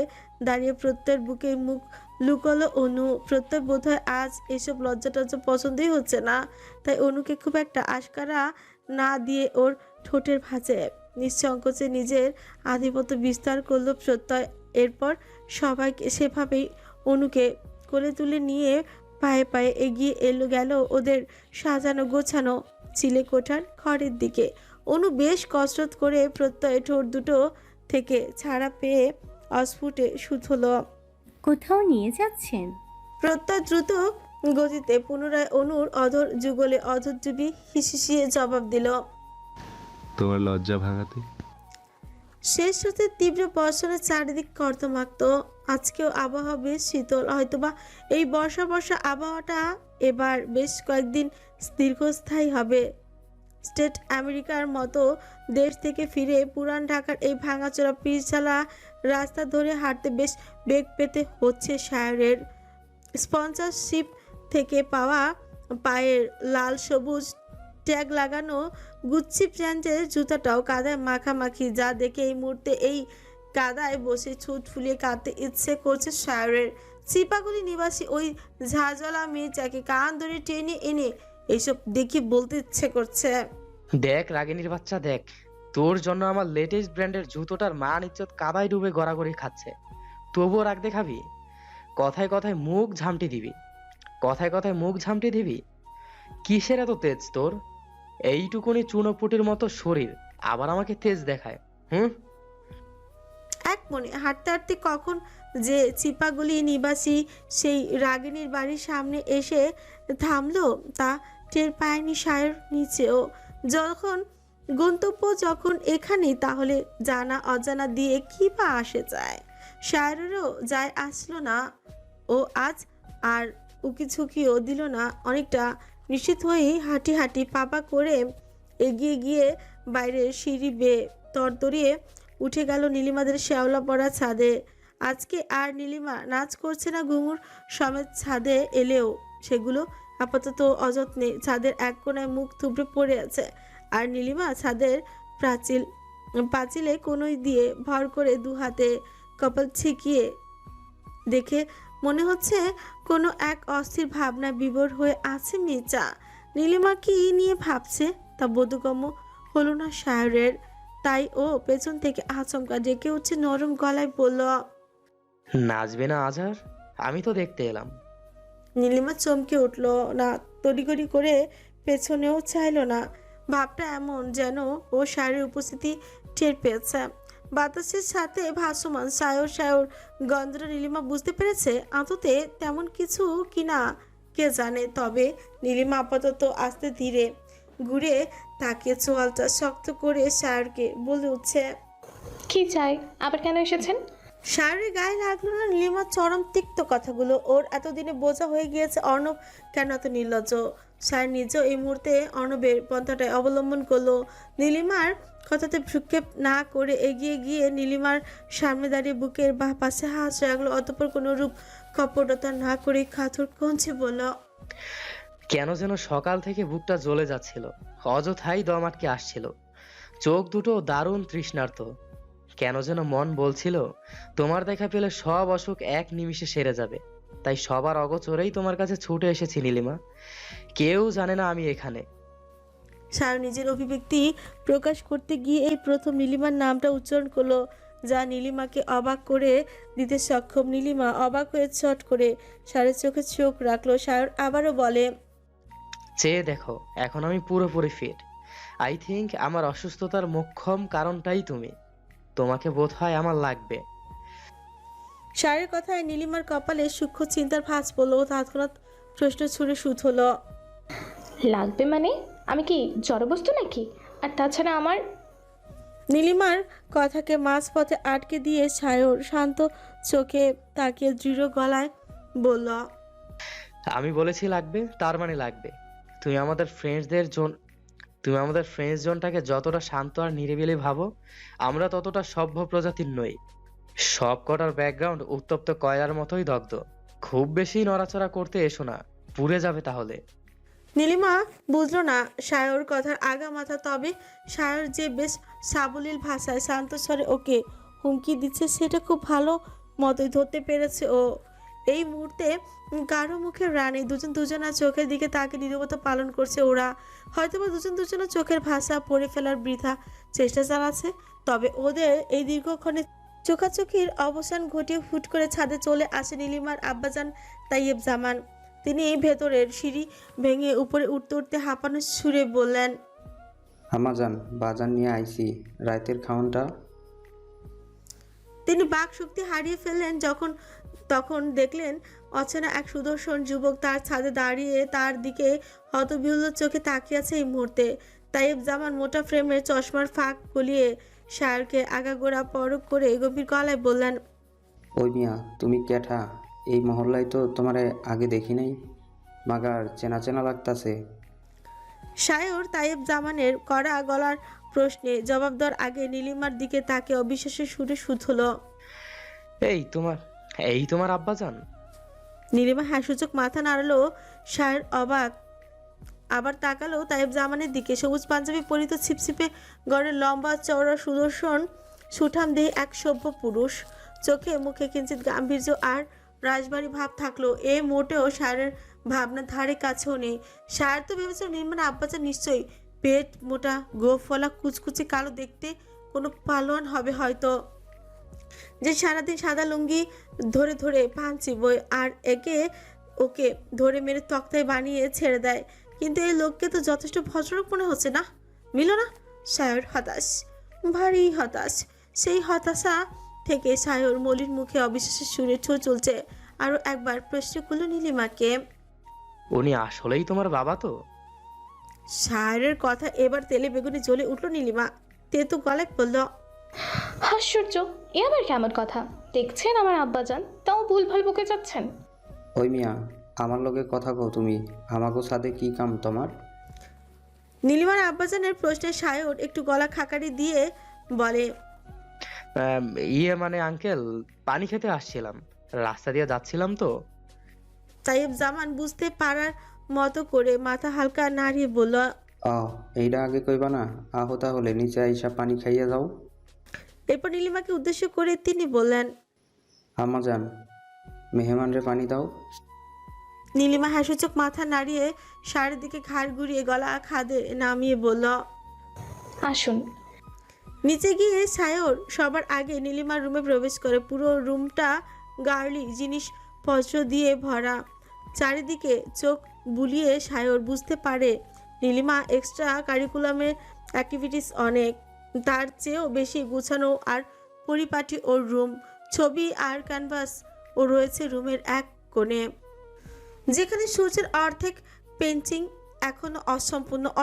দাঁড়িয়ে প্রত্যয়ের বুকে মুখ লুকোলো অনু। প্রত্যয় বোধহয় আজ এসব লজ্জা টজ্জা পছন্দই হচ্ছে না, তাই অনুকে খুব একটা আশকারা না দিয়ে ওর ঠোঁটের ভাঁজে নিঃসংকোচে নিজের আধিপত্য বিস্তার করলো প্রত্যয়। এরপর সবাইকে সেভাবেই অনুকে কোলে তুলে নিয়ে পায়ে পায়ে এগিয়ে গেল ওদের সাজানো গোছানো চিলে কোঠার ঘরের দিকে। অনু বেশ কসরত করে প্রত্যয় ঠোঁট দুটো থেকে ছাড়া পেয়ে অস্ফুটে শুধলো, কোথাও নিয়ে যাচ্ছেন? প্রত্যয় দ্রুত গতিতে পুনরায় অনুর অধর যুগলে অধর ডুবি হিসিয়ে জবাব দিল, তোমার লজ্জা ভাঙাতে। শেষ রাতে তীব্র বর্ষণের চারিদিক কর্দমাক্ত। আজকেও আবহাওয়া বেশ শীতল, হয়তোবা এই বর্ষা আবহাওয়াটা এবার বেশ কয়েকদিন দীর্ঘস্থায়ী হবে। স্টেট আমেরিকার মতো দেশ থেকে ফিরে পুরান ঢাকার এই ভাঙাচোরা পিচঢালা রাস্তা ধরে হাঁটতে বেশ বেগ পেতে হচ্ছে শায়রের। স্পন্সরশিপ থেকে পাওয়া পায়ের লাল সবুজ ট্যাগ লাগানো গুচ্ছি ব্র্যান্ডের জুতাটাও কাদায় মাখামাখি, যা দেখে এই মুহূর্তে এই কাদায় বসে ছুট ফুলিয়ে কাঁদতে ইচ্ছে করছে শায়রের। চিপাগুলি নিবাসী ওই ঝাঁঝলা মেয়েটাকে কান ধরে টেনে এনে এইসব দেখে বলতে ইচ্ছে করছে, দেখ রাগিনীর বাচ্চা, দেখ তোর জন্য আমার লেটেস্ট ব্র্যান্ডের জুতোটার মান ইজ্জত কাদায় ডুবে গড়াগড়ি খাচ্ছে, তবুও রাগ দেখাবি? কথায় কথায় মুখ ঝামটি দিবি, কথায় কথায় মুখ ঝামটি দিবি। কিসের এত তেজ তোর? এইটুকুনি চুনোপুটির মতো শরীর আবার আমাকে তেজ দেখায়। হুম। এক মনে হাঁটতে হাঁটতে কখন যে চিপাগুলি নিবাসী সেই রাগিনীর বাড়ির সামনে এসে থামলো তা টের পায়নি সায়র নিচেও। যখন গন্তব্য যখন এখানেই, তাহলে জানা অজানা দিয়ে কি বা আসে যায়। সায়রেরও যায় আসলো না। ও আজ আর উকিঝুঁকিও দিল না। অনেকটা নিশ্চিত হয়েই হাঁটি হাঁটি পাপা করে এগিয়ে গিয়ে বাইরের সিঁড়ি বেয়ে তরতরিয়ে উঠে গেল নীলিমাদের শ্যাওলা পড়া ছাদে। আজকে আর নীলিমা নাচ করছে না ঘুঙুর সমেত। ছাদে এলেও সেগুলো আপাতত অযত্নে ছাদের এক কোণায় মুখ থুবড়ে পড়ে আছে। আর নীলিমা ছাদের পাঁচিলে কোনোই দিয়ে ভর করে দু হাতে কপাল ছিকিয়ে দেখে মনে হচ্ছে কোনো এক অস্থির ভাবনা বিভোর হয়ে আছে মেয়েটা। নীলিমা কি নিয়ে ভাবছে তা বোধগম্য হলো না সায়রের। তাই ও পেছন থেকে আচমকা ডেকে উঠছে নরম গলায় বলল, নাচবে না আজহার? আমি তো দেখতে এলাম। নীলিমা চমকে উঠল না, তড়িঘড়ি করে পেছনেও চাইল না। ভাবটা এমন যেন ও সায়রের উপস্থিতি টের পেয়েছে। বাতাসের সাথে ভাসমান সায়র সায়র গন্ধটা নীলিমা বুঝতে পেরেছে। আদতে তেমন কিছু কিনা কে জানে। তবে নীলিমা আপাতত আস্তে ধীরে ঘুরে তাকে চোয়ালটা শক্ত করে সায়রকে বলে উঠছে, কি চাই? আবার কেন এসেছেন? সায়রের গায়ে লাগলো না নীলিমার চরম তিক্ত কথাগুলো। ওর এতদিনে বোঝা হয়ে গিয়েছে অর্ণব কেন এত নির্লজ্জ। সায়র নিজেও এই মুহূর্তে অর্ণবের পন্থাটায় অবলম্বন করলো। নীলিমার কথাতে ভ্রুক্ষেপ না করে এগিয়ে গিয়ে নীলিমার সামনে দাঁড়িয়ে বুকের বাঁ পাশে হাত রাখলো। অতঃপর কোনো রূপ কপটতা না করে কাতর কঞ্চে বলল, কেন যেন সকাল থেকে বুকটা জ্বলে যাচ্ছিল, অযথাই দম আটকে আসছিল। চোখ দুটো দারুণ তৃষ্ণার্ত। কেন যেন মন বলছিল তোমার দেখা পেলে সব অসুখ এক নিমিষে সেরে যাবে। তাই সবার অগোচরেই তোমার কাছে ছুটে এসেছি নীলিমা। কেউ জানে না আমি এখানে। সায়র নিজের অভিব্যক্তি প্রকাশ করতে গিয়ে এই প্রথম নীলিমার নামটা উচ্চারণ করলো, যা নীলিমাকে অবাক করে দিতে সক্ষম। নীলিমা অবাক হয়ে চট করে সায়রের চোখে চোখ রাখলো। সায়র আবারও বলে, চেয়ে দেখো, এখন আমি পুরোপুরি ফিট। আই থিঙ্ক আমার অসুস্থতার মোক্ষম কারণটাই তুমি। তোমাকে বোধহয় আমার লাগবে। সায়রের কথায় নীলিমার কপালে সূক্ষ্ম চিন্তার ভাঁজ পড়লো। তৎক্ষণাৎ প্রশ্ন ছুড়ে শুধ হলো, লাগবে মানে? আমি কি জড়বস্তু নাকি? আর তাছাড়া আমার... নীলিমার কথাকে মাঝপথে আটকে দিয়ে সায়র শান্ত চোখে তাকিয়ে দৃঢ় গলায় বলল, আমি বলেছি লাগবে, তার মানে লাগবে। তুমি আমাদের ফ্রেন্ডস জোনটাকে যতটা শান্ত আর নিরিবিলি ভাবো, আমরা ততটা সভ্য প্রজাতির নই। সব কটার ব্যাকগ্রাউন্ড উত্তপ্ত কয়লার মতোই দগ্ধ। খুব বেশি নড়াচড়া করতে এসো না, পুড়ে যাবে তাহলে। নীলিমা বুঝলো না সায়র কথার আগা মাথা। তবে সায়র যে বেশ সাবলীল ভাষায় শান্ত স্বরে ওকে হুমকি দিচ্ছে সেটা খুব ভালো মতোই ধরতে পেরেছে ও। এই মুহূর্তে কারো মুখের রানী দুজন দুজনের চোখের দিকে তাকে নীরবতা পালন করছে। ওরা হয়তোবা দুজন দুজনের চোখের ভাষা পড়ে ফেলার বৃথা চেষ্টা চালাচ্ছে। তবে ওদের এই দীর্ঘক্ষণে চোখাচোখির অবসান ঘটিয়ে হুট করে ছাদে চলে আসে নীলিমার আব্বাজান তাইয়েব জামান। তিনি ভেতরের সিঁড়ি ভেঙে উপরে উঠতে উঠতে হাঁপানো সুরে বললেন, আমাজান বাজার নিয়ে আইছি, রাতের খাওয়ানটা। তিনি বাক শক্তি হারিয়ে ফেললেন তখন দেখলেন অচেনা এক সুদর্শন যুবক তার ছাদে দাঁড়িয়ে তার দিকে হতবিহ্বল চোখে তাকিয়ে আছে এই মুহূর্তে। তাইয়েব জামান মোটা ফ্রেমের চশমার ফাঁক গলিয়ে সায়রকে আগাগোড়া পরখ করে গভীর গলায় বললেন, ওই মিয়া তুমি ক্যাঠা? এই মহল্লায় তো তোমারে আগে দেখি নাই, মাগার চেনা চেনা লাগতাছে। সায়র তাইয়েব জামানের কড়া গলার প্রশ্নে জবাব দেওয়ার আগে নীলিমার দিকে তাকে অবিশ্বাসের সুরে শুধল, এই তোমার আব্বাজান? নীলিমা হাসিচোখ মাথা নাড়ালো। সায়র অবাক, আবার তাকালো তাইয়েব জামানের দিকে। সবুজ পাঞ্জাবি পরিত ছিপছিপে গড়ের লম্বা চওড়া সুদর্শন সুঠাম দেহে এক সভ্য পুরুষ। চোখে মুখে কিঞ্চিত গাম্ভীর্য আর রাজবাড়ি ভাব থাকলো। এ মোটেও সায়রের ভাবনা ধারে কাছেও নেই। সায়র তো ভেবেছিল নির্মাণ আব্বাজান নিশ্চয়ই পেট মোটা গোফলা কুচকুচে কালো দেখতে কোনো পালোয়ান হবে হয়তো। যে সারাদিন সাদা লুঙ্গি ধরে ধরে পান চিবোয় আর ওকে ধরে মেরে তক্তায় বানিয়ে ছেড়ে দেয়, কিন্তু এই লোককে তো যথেষ্ট ভদ্রলোক মনে হচ্ছে না। মিলো না? সায়র হতাশ, ভারী হতাশ। সেই হতাশা থেকে সায়র মলির মুখে অবিশ্বাসের সুরে ঠোঁট চলছে। আরো একবার প্রশ্ন করলো নীলিমাকে। উনি আসলেই তোমার বাবা তো? সায়রের কথা এবার তেলে বেগুনে জ্বলে উঠলো নীলিমা। তেতু গলায় বলল, আশ্চর্য, এ আবার কেমন কথা? দেখছেন আমার আব্বাজান, তাও ভুলভাল বকে যাচ্ছেন। ওই মিয়া, আমার লগে কথা কও তুমি। আমাগো সাথে কি কাম তোমার? নীলিমার আব্বাজানের প্রশ্নে সায়র একটু গলা খাকারি দিয়ে বলে, মানে আঙ্কেল, পানি খেতে আসছিলাম, রাস্তা দিয়ে যাচ্ছিলাম তো। সাহেব জামান বুঝতে পারার মতো করে মাথা হালকা নাড়িয়ে বলল, এইটা আগে কইবা না? আহো তাহলে নিচে আইসা পানি খাইয়া যাও। এরপর নীলিমাকে উদ্দেশ্য করে তিনি বললেন, আম্মা যান, মেহমানরে পানি দাও। নীলিমা হাসুচোখ মাথা নাড়িয়ে সারের দিকে ঘাড় ঘুরিয়ে গলা খাদে নামিয়ে বলল, আসুন। নিচে গিয়ে সায়র সবার আগে নীলিমার রুমে প্রবেশ করে। পুরো রুমটা গার্লি জিনিসপত্র দিয়ে ভরা। চারিদিকে চোখ বুলিয়ে সায়র বুঝতে পারে নীলিমা এক্সট্রা কারিকুলামের অ্যাক্টিভিটিস অনেক। তার চেয়েও বেশি গুছানো আর পরিপাটি ওর রুম। ছবি আর ক্যানভাস ও রয়েছে রুমের এক কোণে, যেখানে সূর্যের অর্ধেক পেন্টিং এখনো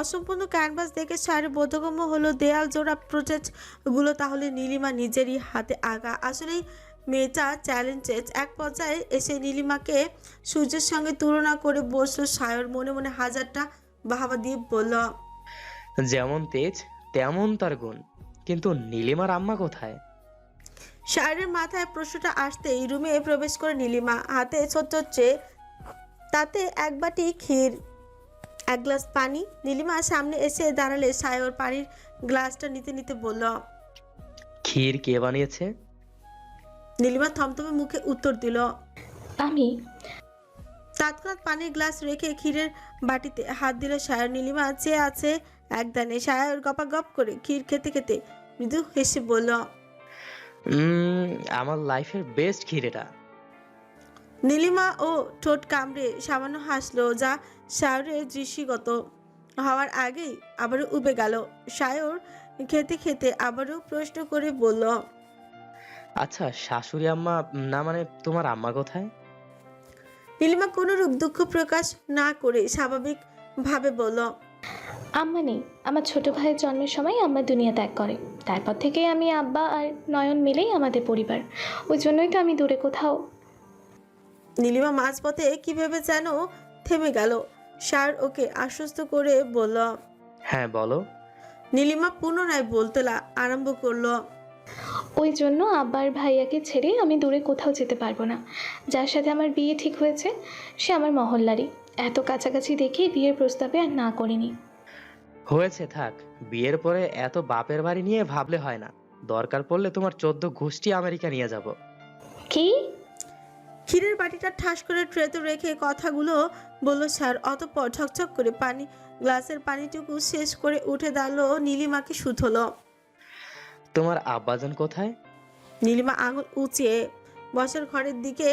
অসম্পূর্ণ ক্যানভাস দেখে সারে বোধগম্য হলো দেয়াল জোড়া প্রজেক্টগুলো তাহলে নীলিমা নিজেরই হাতে আঁকা। আসলেই মেয়েটা চ্যালেঞ্জেস। এক পর্যায়ে এসে নীলিমাকে সূর্যের সঙ্গে তুলনা করে বসলো সায়র। মনে মনে হাজারটা বাহাবা দিয়ে বলল, যেমন তেজ তেমন তার গুণ, কিন্তু নীলিমার আম্মা কোথায়? সায়রের মাথায় প্রশ্নটা আসতেই রুমে প্রবেশ করে নীলিমা। হাতে ছোট্ট ট্রে, তাতে এক বাটি ক্ষীর, এক গ্লাস পানি। নীলিমা সামনে এসে দাঁড়ালে সায়র পানির গ্লাসটা নিতে নিতে বলল, ক্ষীর কে বানিয়েছে? নীলিমা থমথমে মুখে উত্তর দিল, আমি। তৎক্ষণাৎ পানির গ্লাস রেখে ক্ষীরের বাটিতে হাত দিল সায়র। নীলিমা চেয়ে আছে একদানে। সায়র গপাগপ করে ক্ষীর খেতে খেতে মৃদু হেসে বলল, আমার লাইফের বেস্ট ক্ষীর এটা। নীলিমা ও ঠোঁট কামড়ে সামান্য হাসলো, যা সায়রের দৃষ্টিগত হওয়ার আগেই আবারও উবে গেল। সায়র খেতে খেতে আবারও প্রশ্ন করে বলল, আচ্ছা, শাশুড়ি আম্মা না মানে তোমার আম্মা কোথায়? নীলিমা কোনরূপ দুঃখ প্রকাশ না করে স্বাভাবিক ভাবে বলল, আম্মা নেই। আমার ছোট ভাইয়ের জন্মের সময় আম্মা দুনিয়া ত্যাগ করে। তারপর থেকে আমি, আব্বা আর নয়ন মিলেই আমাদের পরিবার। ওই জন্যই তো আমি দূরে কোথাও। নীলিমা মাঝপথে কিভাবে যেন থেমে গেল। সায়র ওকে আশ্বস্ত করে বলল, হ্যাঁ বলো। নীলিমা পুনরায় বলতে আরম্ভ করলো, ওই জন্য আব্বার ভাইয়াকে ছেড়ে আমি দূরে কোথাও যেতে পারবো না। যার সাথে আমার বিয়ে ঠিক হয়েছে সে আমার মহল্লারই। এত কাছাকাছি দেখে বিয়ের প্রস্তাবে আর না করিনি। হয়েছে, থাক। বিয়ের পরে এত বাপের বাড়ি নিয়ে ভাবলে হয় না। দরকার পড়লে তোমার 14 গোষ্ঠী আমেরিকা নিয়ে যাব। কি? ক্ষীরের বাটিটা ঠাস করে ট্রেতে রেখে কথাগুলো বলল স্যার। অতঃপর ঝকঝক করে গ্লাসের পানিটুকু শেষ করে উঠে দাঁড়ালো। নীলিমাকে শুধলো, তোমার আব্বাজান কোথায়? নীলিমা আঙুল উঁচিয়ে বসার ঘরের দিকে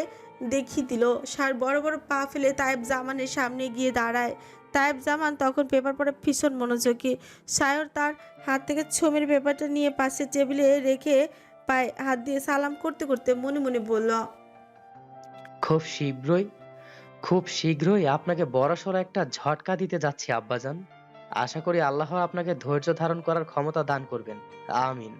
দেখিয়ে দিল। স্যার বড় বড় পা ফেলে তায়েব জামানের সামনে গিয়ে দাঁড়ায়। তায়েব জামান তখন পেপার পড়ে ভীষণ মনোযোগী। সায়র তার হাত থেকে ছবির পেপারটা নিয়ে পাশে টেবিলে রেখে পায়ে হাত দিয়ে সালাম করতে করতে মনে মনে বলল, খুব শীঘ্রই আপনাকে বড়সড় একটা ঝটকা দিতে যাচ্ছি আব্বাজান। আশা করি আল্লাহ আপনাকে ধৈর্য ধারণ করার ক্ষমতা দান করবেন। আমিন।